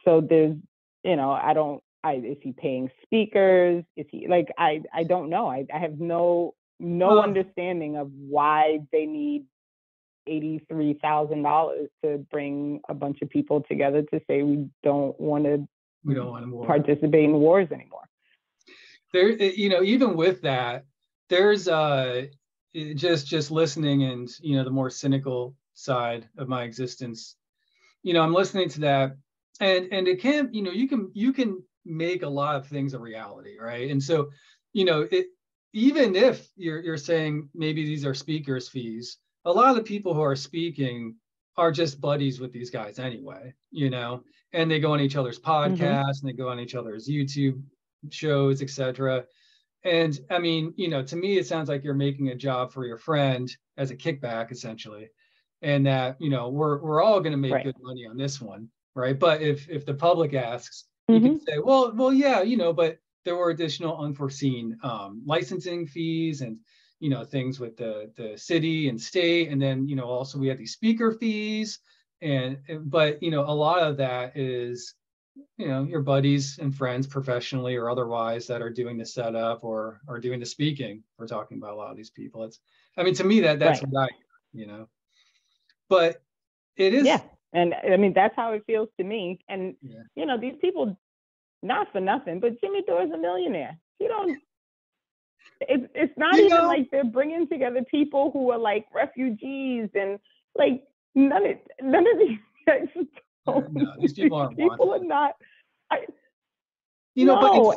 So there's, I don't is he paying speakers? Is he like, I don't know. I have no understanding of why they need $83,000 to bring a bunch of people together to say we don't want to participate in wars anymore. There, even with that, there's just listening, and the more cynical side of my existence, I'm listening to that, and it can, you can make a lot of things a reality, right? And so, even if you're saying maybe these are speakers' fees, a lot of the people who are speaking are just buddies with these guys anyway, and they go on each other's podcasts and they go on each other's YouTube shows, etc. And I mean, to me, it sounds like you're making a job for your friend as a kickback, essentially, and that we're all going to make good money on this one, right? But if the public asks, you can say, well, yeah, but there were additional unforeseen licensing fees and things with the city and state, and then also we had these speaker fees, but a lot of that is your buddies and friends, professionally or otherwise, that are doing the setup or are doing the speaking. We're talking about a lot of these people. To me, that's what I, but it is. Yeah. And I mean, that's how it feels to me. And, these people, not for nothing, but Jimmy Dore's a millionaire. It's not even like they're bringing together people who are like refugees and like none of these guys. No, these people aren't. People are not. But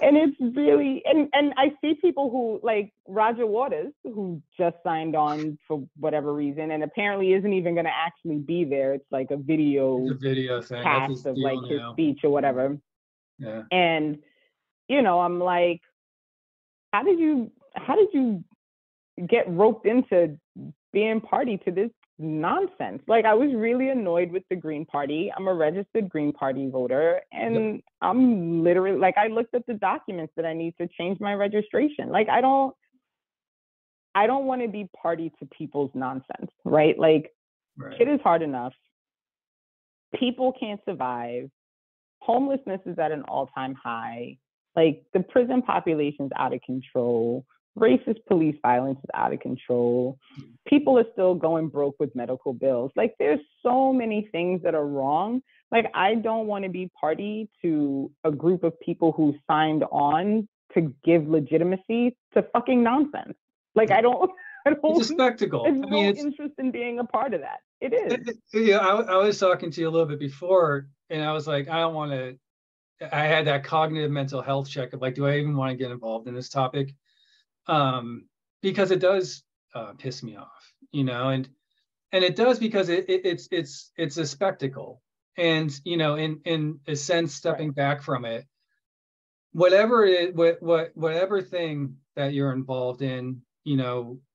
and it's really, and I see people who like Roger Waters, who just signed on for whatever reason, and apparently isn't even going to actually be there. It's like a video thing, cast of like his speech or whatever. Yeah. And I'm like, how did you get roped into being party to this nonsense? Like, I was really annoyed with the Green Party. I'm a registered Green Party voter, and I'm literally like, I looked at the documents that I need to change my registration. Like, I don't want to be party to people's nonsense, right? Like, Shit is hard enough. People can't survive. Homelessness is at an all-time high. Like, the prison population's out of control. Racist police violence is out of control. People are still going broke with medical bills. Like, there's so many things that are wrong. Like, I don't want to be party to a group of people who signed on to give legitimacy to fucking nonsense. Like, I don't it's a spectacle. There's no interest in being a part of that. It is. I was talking to you a little bit before, and I was like, I don't want to. I had that cognitive mental health check of like, do I even want to get involved in this topic? Because it does piss me off, and it does because it's a spectacle, and in a sense, stepping back from it, whatever thing that you're involved in,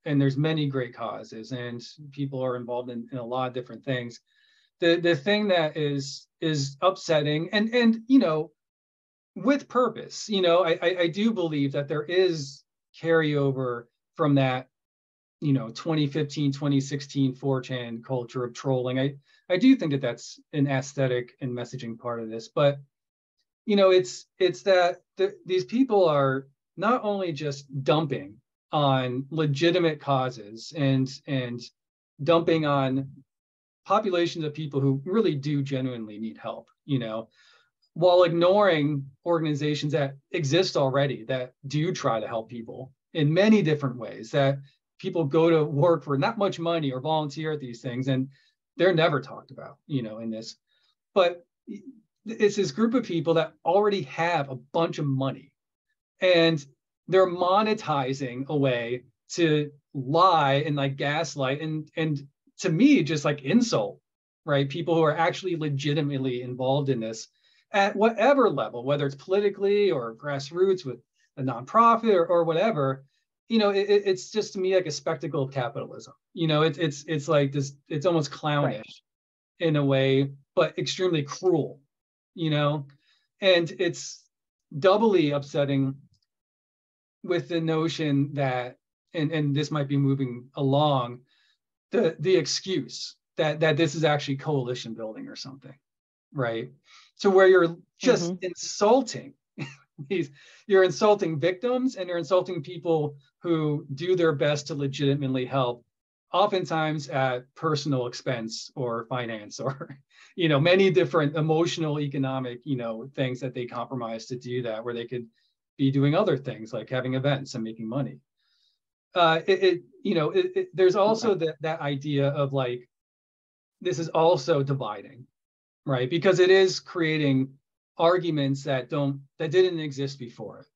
and there's many great causes, and people are involved in a lot of different things. The thing that is upsetting, and with purpose, I do believe that there is carryover from that 2015 2016 4chan culture of trolling. I do think that that's an aesthetic and messaging part of this, but it's that these people are not only just dumping on legitimate causes and dumping on populations of people who really do genuinely need help, while ignoring organizations that exist already that do try to help people in many different ways, that people go to work for not much money or volunteer at these things, and they're never talked about, in this. But it's this group of people that already have a bunch of money, and they're monetizing a way to lie and like gaslight and to me just like insult, right? People who are actually legitimately involved in this at whatever level, whether it's politically or grassroots with a nonprofit or whatever. It's just to me like a spectacle of capitalism. It's like this, it's almost clownish in a way, but extremely cruel, and it's doubly upsetting with the notion that, and this might be moving along, the excuse that this is actually coalition building or something, right? So where you're just insulting You're insulting victims, and you're insulting people who do their best to legitimately help, oftentimes at personal expense or finance or many different emotional, economic things that they compromise to do that, where they could be doing other things like having events and making money. There's also that idea of like, this is also dividing, right? Because it is creating arguments that didn't exist before,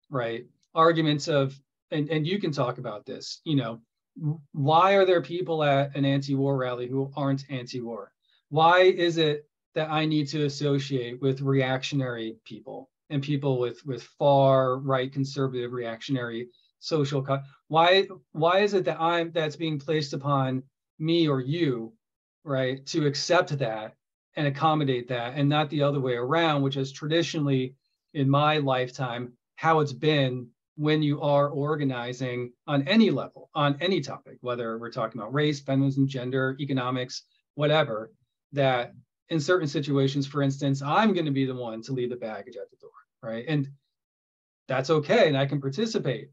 right? Arguments of, and you can talk about this, why are there people at an anti-war rally who aren't anti-war? Why is it that I need to associate with reactionary people and people with far right conservative reactionary social why is it that that's being placed upon me or you, right, to accept that and accommodate that, and not the other way around, which is traditionally in my lifetime how it's been when you are organizing on any level, on any topic, whether we're talking about race, feminism, gender, economics, whatever, that in certain situations, for instance, I'm going to be the one to leave the baggage at the door, right? And that's okay, and I can participate,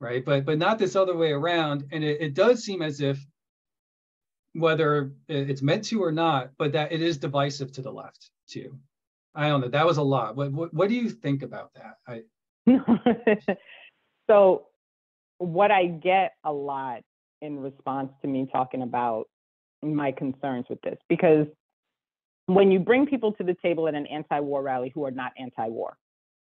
right? But not this other way around. And it does seem as if, whether it's meant to or not, but that it is divisive to the left too. I don't know. That was a lot. What do you think about that? So what I get a lot in response to me talking about my concerns with this, because when you bring people to the table at an anti-war rally who are not anti-war,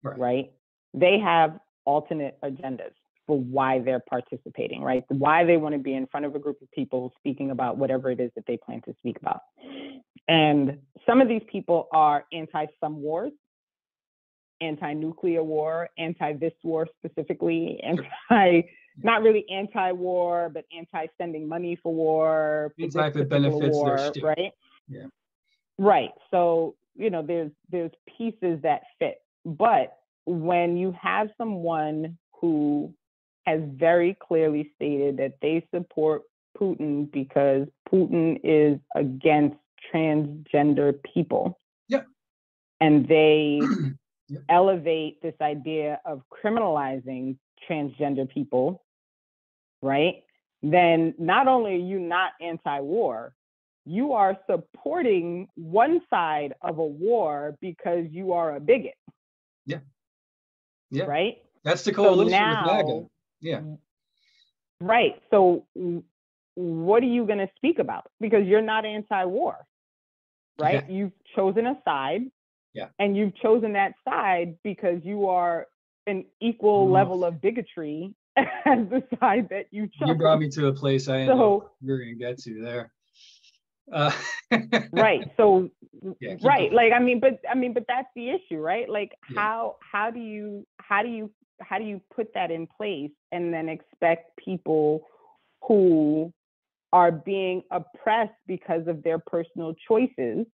right? They have alternate agendas for why they're participating, right? Why they want to be in front of a group of people speaking about whatever it is that they plan to speak about. And some of these people are anti-some wars, anti-nuclear war, anti-this war specifically, not really anti-war, but anti-sending money for war, for this benefits war, their shtick. right? Yeah. Right. So, there's pieces that fit. But when you have someone who has very clearly stated that they support Putin because Putin is against transgender people, and they elevate this idea of criminalizing transgender people, right? Then not only are you not anti-war, you are supporting one side of a war because you are a bigot. Yeah. Right? That's the coalition so now, with MAGA. Yeah. Right. So what are you going to speak about? Because you're not anti-war, right? Yeah. You've chosen a side. Yeah. And you've chosen that side because you are an equal level of bigotry as the side that you chose. You brought me to a place I ended up we're going to get to there. Right. So right. Going. But that's the issue, right? Like how do you put that in place and then expect people who are being oppressed because of their personal choices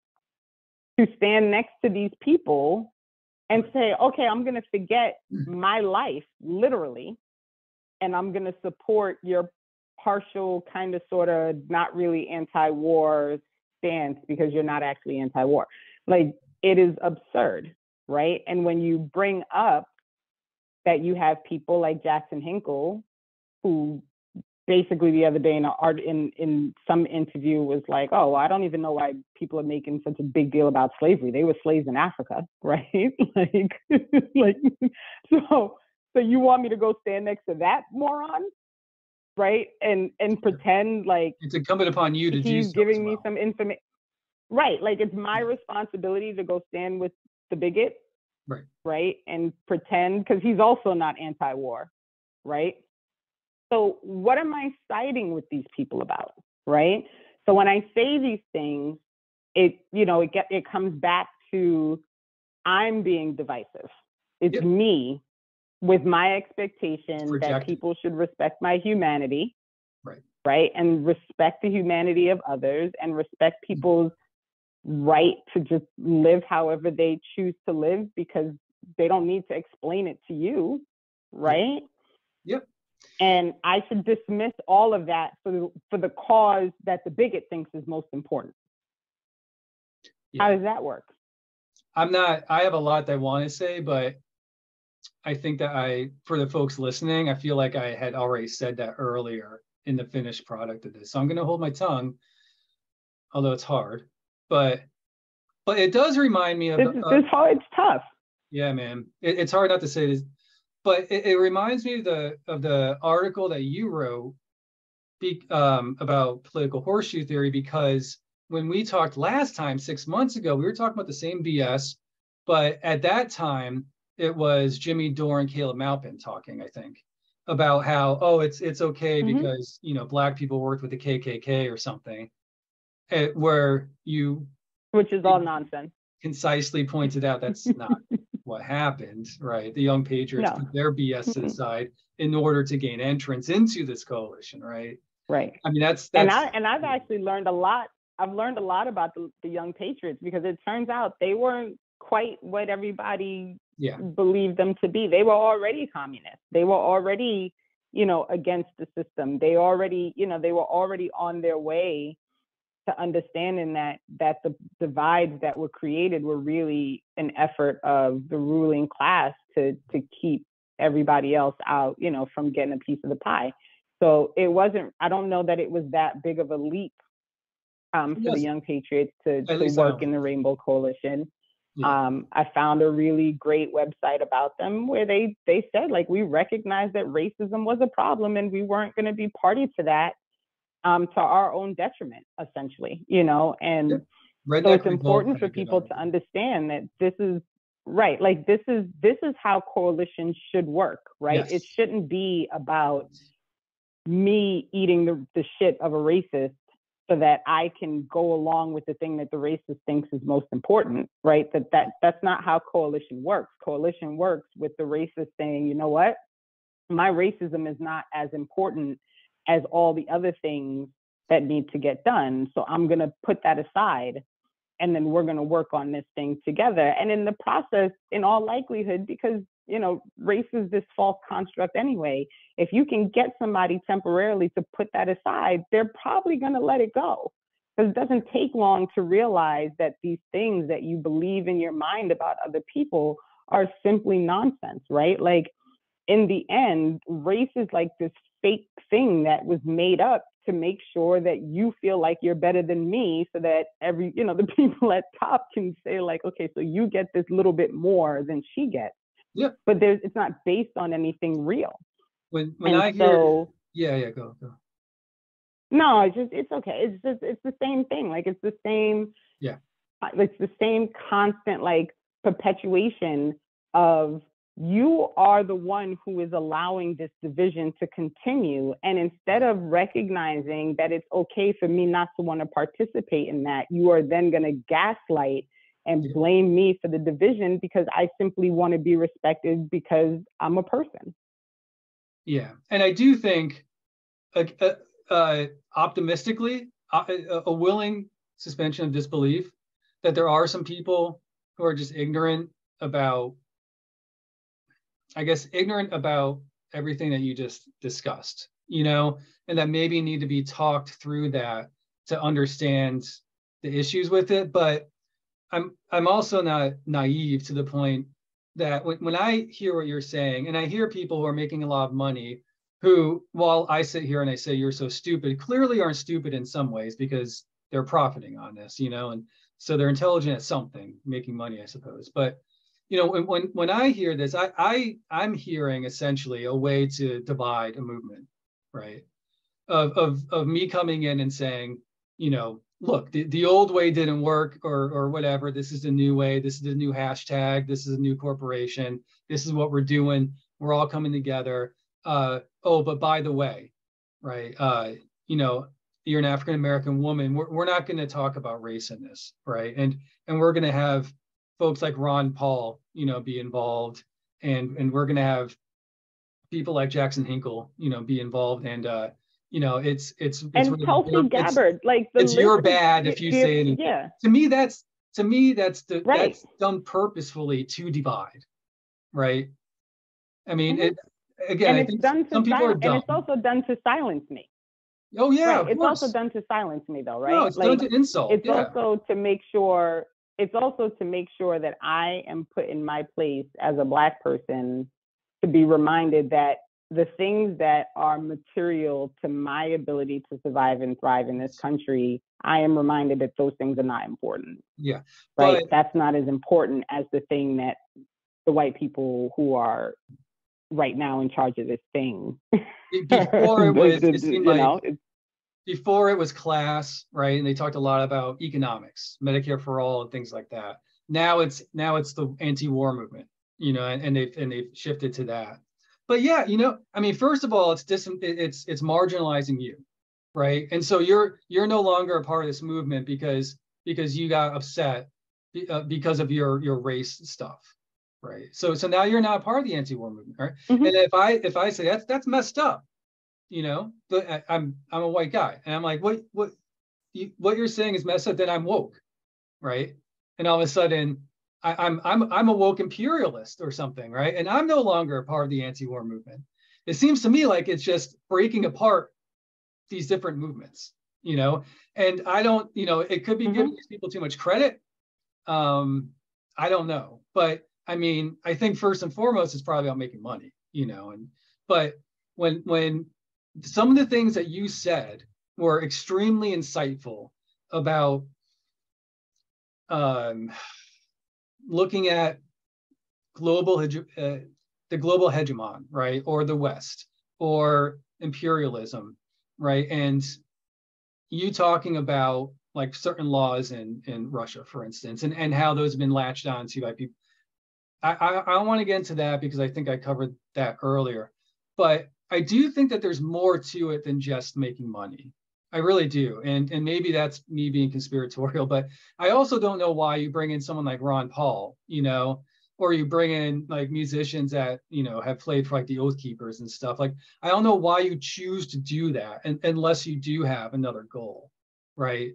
to stand next to these people and say, okay, I'm going to forget my life, literally, and I'm going to support your partial, kind of, sort of, not really anti-war stance because you're not actually anti-war. Like, it is absurd, right? And when you bring up that you have people like Jackson Hinkle, who basically the other day in some interview was like, oh, well, I don't even know why people are making such a big deal about slavery. They were slaves in Africa, right? So you want me to go stand next to that moron, right? And pretend like it's incumbent upon you to do he's giving me some information, right? Like, it's my responsibility to go stand with the bigot, right? And pretend, because he's also not anti-war, right? So what am I siding with these people about, right? So when I say these things, it comes back to I'm being divisive. It's me with my expectation that people should respect my humanity, right? And respect the humanity of others and respect people's right to just live however they choose to live because they don't need to explain it to you, right? Yep. And I should dismiss all of that for the cause that the bigot thinks is most important. How does that work? I have a lot that I want to say, but I think that for the folks listening, I feel like I had already said that earlier in the finished product of this. So I'm going to hold my tongue, although it's hard. But it does remind me of this hard. It's tough. Yeah, man. It's hard not to say this, but it reminds me of the article that you wrote about political horseshoe theory, because when we talked last time, 6 months ago, we were talking about the same BS, but at that time it was Jimmy Dore and Caleb Maupin talking, I think, about how, oh, it's okay because, you know, black people worked with the KKK or something, where you, which is all nonsense, concisely pointed out that's not what happened, right? The Young Patriots put their BS to the side in order to gain entrance into this coalition, right? Right. I mean, that's and I've actually learned a lot. I've learned a lot about the Young Patriots, because it turns out they weren't quite what everybody believed them to be. They were already communist. They were already, you know, against the system. They already, you know, they were already on their way to understanding that the divides that were created were really an effort of the ruling class to keep everybody else out, you know, from getting a piece of the pie. So it wasn't, I don't know that it was that big of a leap for the Young Patriots to work in the Rainbow Coalition. I found a really great website about them where they said, like, we recognize that racism was a problem and we weren't going to be party to that to our own detriment, essentially, you know. And so it's important for people to understand that this is right. Like, this is how coalitions should work, right? Yes. It shouldn't be about me eating the shit of a racist so that I can go along with the thing that the racist thinks is most important, right? That's not how coalition works. Coalition works with the racist saying, you know what, my racism is not as important as all the other things that need to get done. So I'm going to put that aside, and then we're going to work on this thing together. And in the process, in all likelihood, because, you know, race is this false construct anyway, if you can get somebody temporarily to put that aside, they're probably going to let it go. Because it doesn't take long to realize that these things that you believe in your mind about other people are simply nonsense, right? Like, in the end, race is like this fake thing that was made up to make sure that you feel like you're better than me, so that the people at top can say, like, okay, so you get this little bit more than she gets. Yeah. But it's not based on anything real. When I hear, go. No, it's okay. It's the same thing. Like, it's the same. Yeah. It's the same constant, like, perpetuation of, you are the one who is allowing this division to continue. And instead of recognizing that it's okay for me not to want to participate in that, you are then going to gaslight and blame me for the division because I simply want to be respected because I'm a person. Yeah. And I do think, optimistically, a willing suspension of disbelief that there are some people who are just ignorant about everything that you just discussed, you know, and that maybe need to be talked through that to understand the issues with it. But I'm also not naive to the point that when I hear what you're saying, and I hear people who are making a lot of money who, while I sit here and I say you're so stupid, clearly aren't stupid in some ways because they're profiting on this, you know, and so they're intelligent at something, making money, I suppose. But you know, when I hear this, I'm hearing essentially a way to divide a movement, right? Of me coming in and saying, you know, look, the old way didn't work, or whatever. This is the new way. This is the new hashtag. This is a new corporation. This is what we're doing. We're all coming together. But by the way, right? You know, you're an African American woman. We're not going to talk about race in this, right? And we're going to have folks like Ron Paul, you know, be involved, and we're going to have people like Jackson Hinkle, you know, be involved, and you know, it's and really, Tulsi Gabbard, like, it's your bad if you say anything. Yeah. To me, that's that's done purposefully to divide, right? I mean, again, and I think some people are dumb. And it's also done to silence me. Oh yeah, right. It's also done to silence me, though, right? No, it's done to insult. It's also to make sure. It's also to make sure that I am put in my place as a Black person to be reminded that the things that are material to my ability to survive and thrive in this country, I am reminded that those things are not important. Yeah. Right. That's not as important as the thing that the white people who are right now in charge of this thing. Before it was, it seemed like, before it was class, right? And they talked a lot about economics, Medicare for all, and things like that. Now it's the anti-war movement, you know, and they've shifted to that. But yeah, you know, I mean, first of all, it's marginalizing you, right? And so you're no longer a part of this movement because you got upset because of your race stuff, right? So now you're not part of the anti-war movement, right? Mm-hmm. And if I say that's messed up, you know, but I'm a white guy, and I'm like, what you're saying is messed up, then I'm woke, right? And all of a sudden, I'm a woke imperialist or something, right? And I'm no longer a part of the anti-war movement. It seems to me like it's just breaking apart these different movements, you know. And I don't, you know, it could be giving these people too much credit. I don't know, but I mean, I think first and foremost, it's probably about making money, you know. And but when some of the things that you said were extremely insightful about looking at the global hegemon, right, or the West, or imperialism, right, and you talking about like certain laws in Russia, for instance, and how those have been latched onto by people. I don't want to get into that because I think I covered that earlier, but I do think that there's more to it than just making money. I really do. And maybe that's me being conspiratorial, but I also don't know why you bring in someone like Ron Paul, you know, or you bring in like musicians that, you know, have played for like the Oath Keepers and stuff. Like, I don't know why you choose to do that unless you do have another goal, right?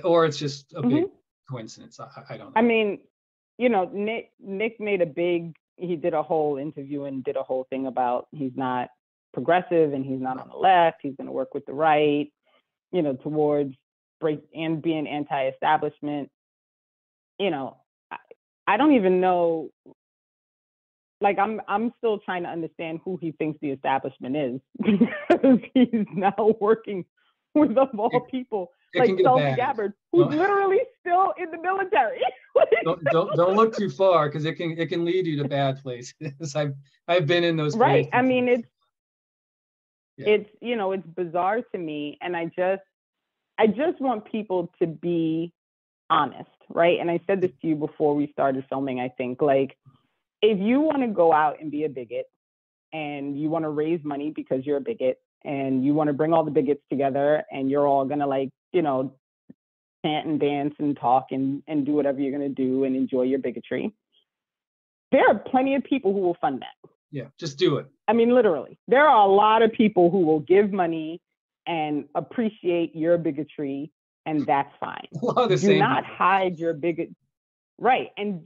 Or it's just a big coincidence. I don't know. I mean, you know, Nick made he did a whole interview and did a whole thing about he's not progressive and he's not on the left. He's going to work with the right, you know, towards break and being anti-establishment. You know, I don't even know. Like, I'm still trying to understand who he thinks the establishment is, because he's now working with, of all people, like Tulsi Gabbard, who's literally still in the military. don't look too far, because it can lead you to bad places. I've been in those places. Right. I mean, it's you know, it's bizarre to me, and I just want people to be honest, right? And I said this to you before we started filming. I think, like, if you want to go out and be a bigot, and you want to raise money because you're a bigot, and you want to bring all the bigots together, and you're all gonna, like, you know, chant and dance and talk and do whatever you're gonna do and enjoy your bigotry, there are plenty of people who will fund that. Yeah, just do it. I mean, literally, there are a lot of people who will give money and appreciate your bigotry, and that's fine. Do not hide your bigotry. Right. And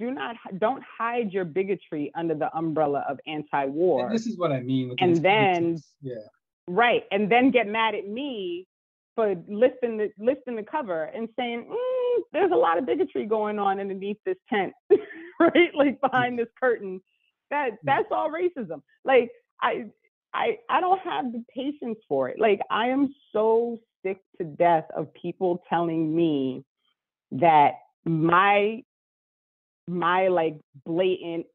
don't hide your bigotry under the umbrella of anti-war. And this is what I mean. And then, right. And then get mad at me for lifting the cover and saying, there's a lot of bigotry going on underneath this tent, right? Like, behind this curtain. That's all racism. Like, I don't have the patience for it. Like, I am so sick to death of people telling me that my like blatant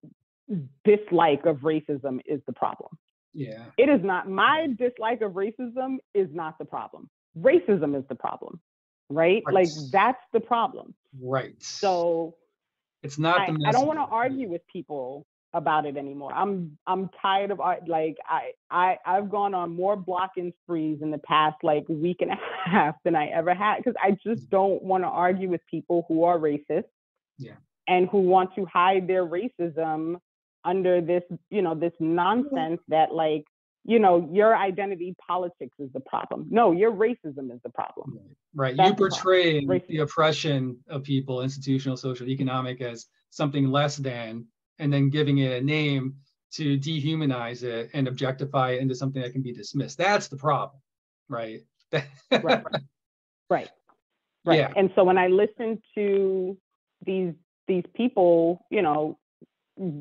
dislike of racism is the problem. Yeah. It is not. My dislike of racism is not the problem. Racism is the problem, right? Like, that's the problem. Right. So it's not I don't want to argue with people about it anymore. I'm tired of like I've gone on more blocking sprees in the past like week and a half than I ever had, because I just don't want to argue with people who are racist. Yeah. And who want to hide their racism under this, you know, this nonsense that, like, you know, your identity politics is the problem. No, your racism is the problem. Right. You portray the oppression of people, institutional, social, economic, as something less than, and then giving it a name to dehumanize it and objectify it into something that can be dismissed. That's the problem, right? Right. Yeah. And so when I listen to these people, you know,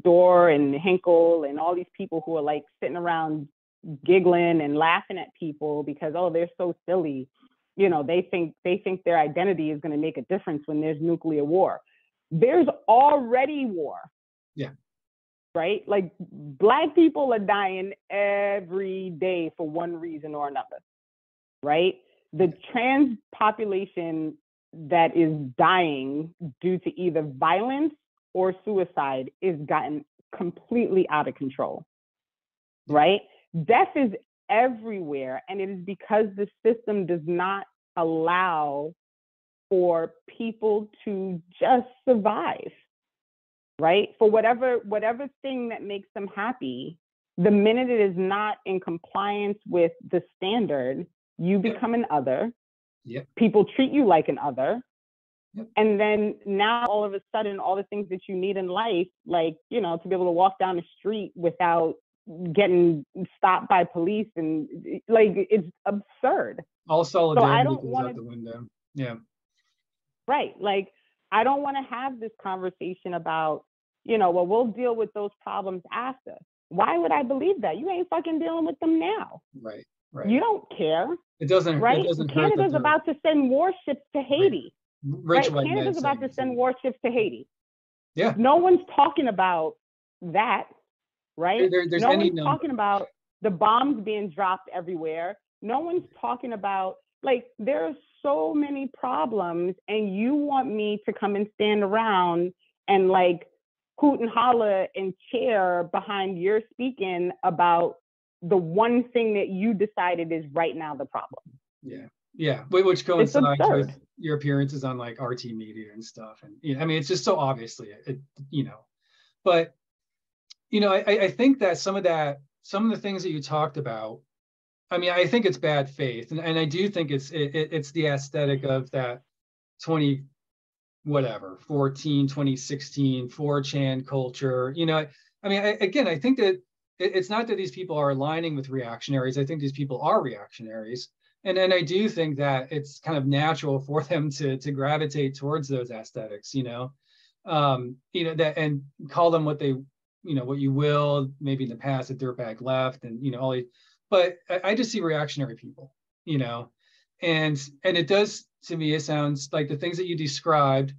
Dorr and Hinkle and all these people who are like sitting around giggling and laughing at people because, oh, they're so silly. You know, they think their identity is going to make a difference when there's nuclear war. There's already war. Yeah. Right? Like Black people are dying every day for one reason or another. Right? The trans population that is dying due to either violence or suicide is gotten completely out of control. Right? Death is everywhere, and it is because the system does not allow for people to just survive, right? For whatever thing that makes them happy, the minute it is not in compliance with the standard, you become an other. Yep. People treat you like an other. Yep. And then now all of a sudden, all the things that you need in life, like, you know, to be able to walk down the street without getting stopped by police, and like, it's absurd. All solidarity so I don't goes want out the window. Yeah. Right. Like, I don't want to have this conversation about, you know, well, we'll deal with those problems after. Why would I believe that? You ain't fucking dealing with them now. Right. Right. You don't care. It doesn't. Right. It doesn't Canada's hurt that about to send warships to Haiti. Rich white men Canada's about to send warships to Haiti. Yeah. No one's talking about that. Right. There's no any one's number. talking about the bombs being dropped everywhere. No one's talking about, like, there are so many problems, and you want me to come and stand around and like hoot and holler and cheer behind your speaking about the one thing that you decided is right now the problem. Yeah. Yeah. Which coincides with your appearances on like RT Media and stuff. And, you know, I mean, it's just so obviously, you know, but, you know, I think that some of the things that you talked about, I mean, I think it's bad faith. And I do think it's the aesthetic of that 2016, 4chan culture. You know, I mean, I think that it's not that these people are aligning with reactionaries. I think these people are reactionaries. And I do think that it's kind of natural for them to gravitate towards those aesthetics, you know, that, and call them what they, you know, what you will, maybe in the past, a dirtbag left, and, you know, all these, but I just see reactionary people, you know, and it does, to me, it sounds like the things that you described,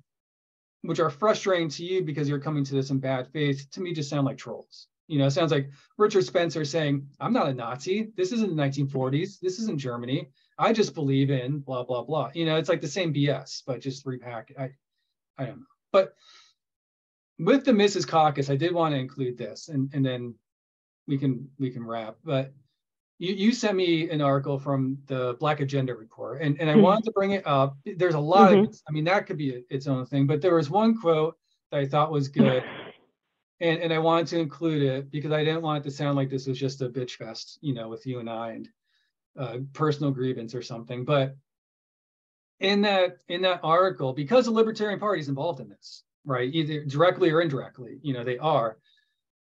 which are frustrating to you because you're coming to this in bad faith, to me just sound like trolls. You know, it sounds like Richard Spencer saying, I'm not a Nazi. This isn't the 1940s. This isn't Germany. I just believe in blah, blah, blah. You know, it's like the same BS, but just repackaged. I don't know. But with the Mrs. Caucus, I did want to include this, and then we can wrap. But you sent me an article from the Black Agenda Report, and I wanted to bring it up. There's a lot of, I mean, that could be its own thing, but there was one quote that I thought was good, and I wanted to include it because I didn't want it to sound like this was just a bitch fest, you know, with you and I, and personal grievance or something. But in that article, because the Libertarian Party is involved in this, right, either directly or indirectly, you know, they are.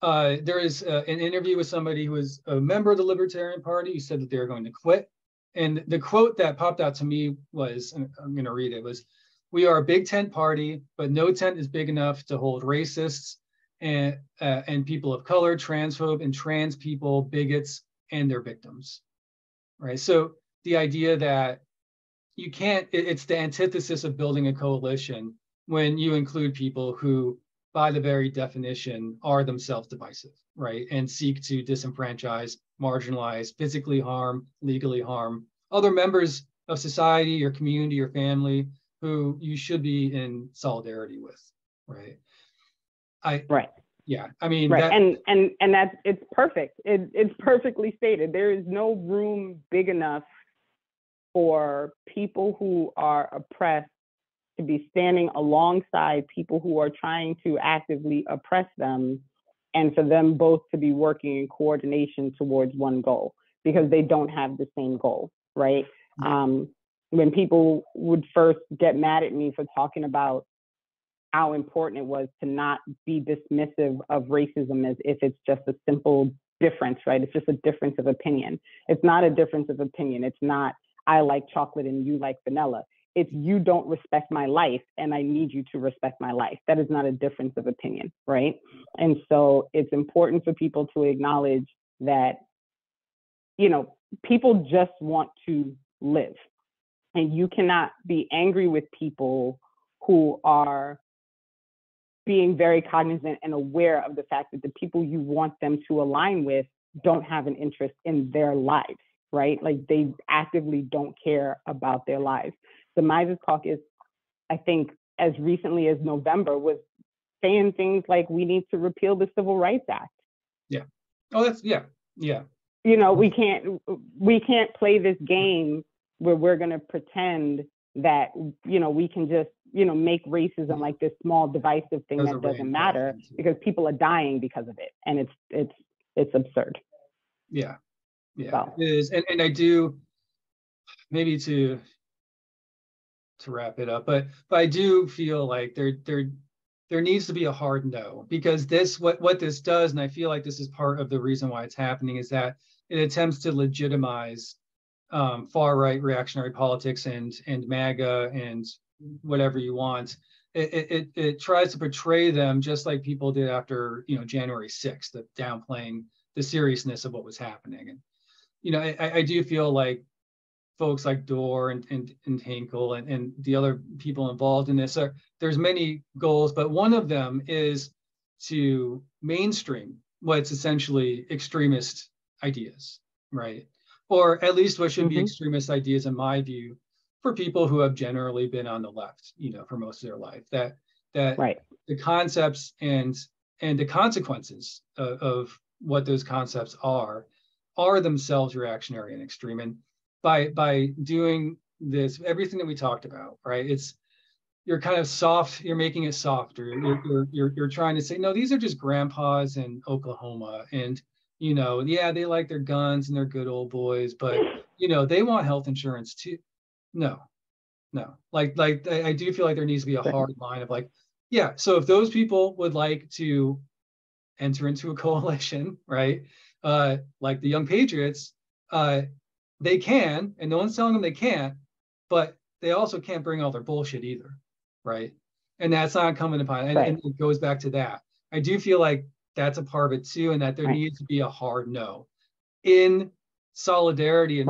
There is an interview with somebody who was a member of the Libertarian Party who said that they're going to quit. And the quote that popped out to me was, and I'm going to read it, was, "We are a big tent party, but no tent is big enough to hold racists and people of color, transphobe and trans people, bigots, and their victims." Right. So the idea that you can't, it's the antithesis of building a coalition when you include people who, by the very definition, are themselves divisive, right? And seek to disenfranchise, marginalize, physically harm, legally harm other members of society, your community, your family, who you should be in solidarity with, right? Right. Yeah, I mean, right. And that's, it's perfect. It's perfectly stated. There is no room big enough for people who are oppressed to be standing alongside people who are trying to actively oppress them, and for them both to be working in coordination towards one goal, because they don't have the same goal, right? When people would first get mad at me for talking about how important it was to not be dismissive of racism as if it's just a simple difference, right? It's just a difference of opinion. It's not a difference of opinion. It's not, I like chocolate and you like vanilla. It's you don't respect my life and I need you to respect my life. That is not a difference of opinion, right? And so it's important for people to acknowledge that, people just want to live. And you cannot be angry with people who are being very cognizant and aware of the fact that the people you want them to align with don't have an interest in their lives, right? Like they actively don't care about their lives. The Mises Caucus, I think, as recently as November, was saying things like we need to repeal the Civil Rights Act. Yeah. Oh, that's yeah. We can't play this game where we're going to pretend that we can just make racism like this small divisive thing that doesn't matter, because people are dying because of it, and it's absurd. Yeah, so. It is, and I do, maybe to wrap it up, but I do feel like there needs to be a hard no, because what this does, and I feel like this is part of the reason why it's happening, is that it attempts to legitimize far-right reactionary politics and MAGA and whatever you want. It tries to portray them just like people did after January 6th, the downplaying the seriousness of what was happening. And I do feel like folks like Doar and Hinkle and the other people involved in this there's many goals, but one of them is to mainstream what's essentially extremist ideas, right? Or at least what should be extremist ideas, in my view, for people who have generally been on the left, for most of their life. That right. The concepts and the consequences of what those concepts are themselves reactionary and extreme. And by doing this, everything that we talked about, right? You're kind of soft. You're making it softer. You're trying to say, no, these are just grandpas in Oklahoma, and yeah, they like their guns and they're good old boys, but they want health insurance too. No. Like I do feel like there needs to be a hard line of like, yeah. So if those people would like to enter into a coalition, right? Like the Young Patriots, they can, and no one's telling them they can't, but they also can't bring all their bullshit either, right? And that's not coming upon, and it goes back to that. I do feel like that's a part of it too, and that there needs to be a hard no in solidarity, and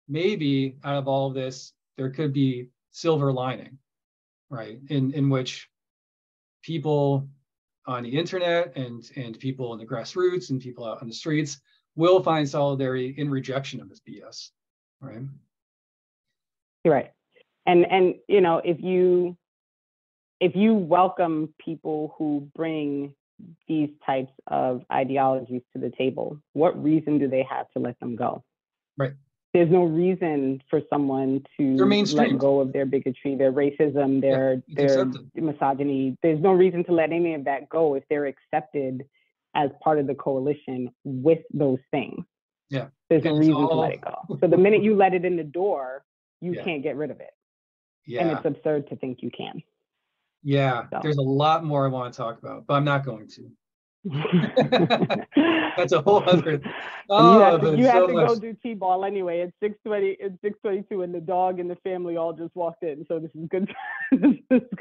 maybe out of all of this, there could be silver lining, right? In which people on the internet and people in the grassroots and people out on the streets will find solidarity in rejection of this BS, right? You're right. And if you welcome people who bring these types of ideologies to the table, what reason do they have to let them go? Right. There's no reason for someone to let go of their bigotry, their racism, their misogyny. There's no reason to let any of that go if they're accepted as part of the coalition with those things. Yeah. There's no reason to let it go. So the minute you let it in the door, you can't get rid of it. Yeah. And it's absurd to think you can. Yeah. So. There's a lot more I want to talk about, but I'm not going to. That's a whole other. You have to go do T-ball anyway. It's 6:20. It's 6:22, and the dog and the family all just walked in. So this is good.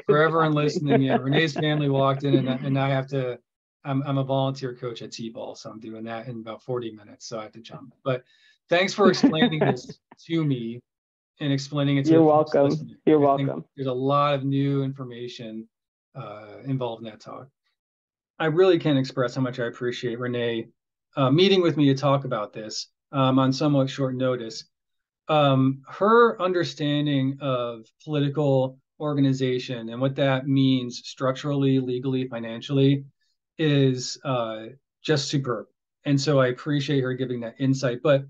For everyone listening, yeah, Renee's family walked in, and I have to. I'm a volunteer coach at T-ball, so I'm doing that in about 40 minutes. So I have to jump. But thanks for explaining this to me and explaining it to. You're welcome. You're welcome. There's a lot of new information involved in that talk. I really can't express how much I appreciate Renee meeting with me to talk about this on somewhat short notice. Her understanding of political organization and what that means structurally, legally, financially is just superb. And so I appreciate her giving that insight. But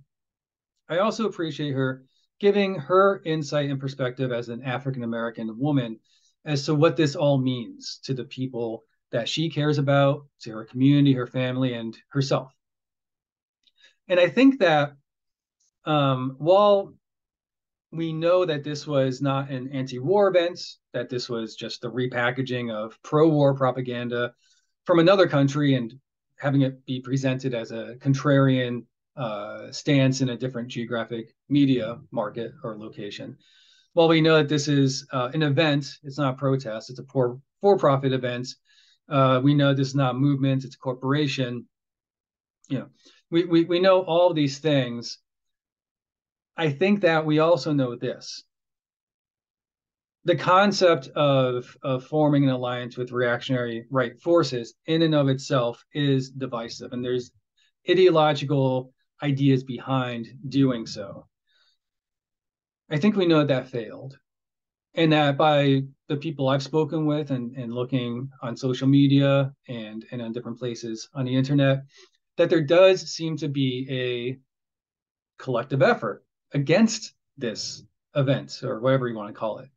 I also appreciate her giving her insight and perspective as an African-American woman as to what this all means to the people that she cares about, to her community, her family, and herself. And I think that while we know that this was not an anti-war event, that this was just the repackaging of pro-war propaganda from another country and having it be presented as a contrarian stance in a different geographic media market or location, while we know that this is an event, it's not a protest, it's a for-profit event. We know this is not a movement, it's a corporation. You know, we know all these things. I think that we also know this. The concept of forming an alliance with reactionary right forces in and of itself is divisive, and there's ideological ideas behind doing so. I think we know that failed, and that by the people I've spoken with and looking on social media and on different places on the internet, that there does seem to be a collective effort against this event or whatever you want to call it,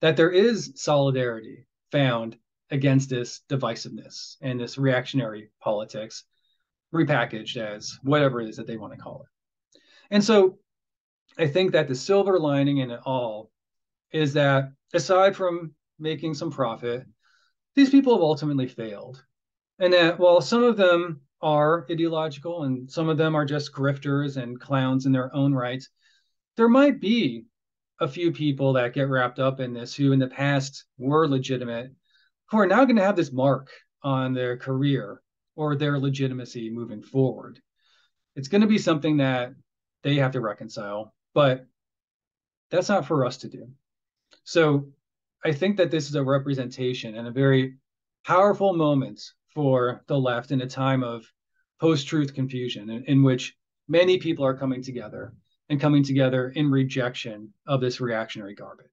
that there is solidarity found against this divisiveness and this reactionary politics repackaged as whatever it is that they want to call it. And so I think that the silver lining in it all is that aside from making some profit, these people have ultimately failed. And that while some of them are ideological and some of them are just grifters and clowns in their own rights, there might be a few people that get wrapped up in this who in the past were legitimate, who are now going to have this mark on their career or their legitimacy moving forward. It's going to be something that they have to reconcile, but that's not for us to do. So I think that this is a representation and a very powerful moment for the left in a time of post-truth confusion in which many people are coming together and coming together in rejection of this reactionary garbage.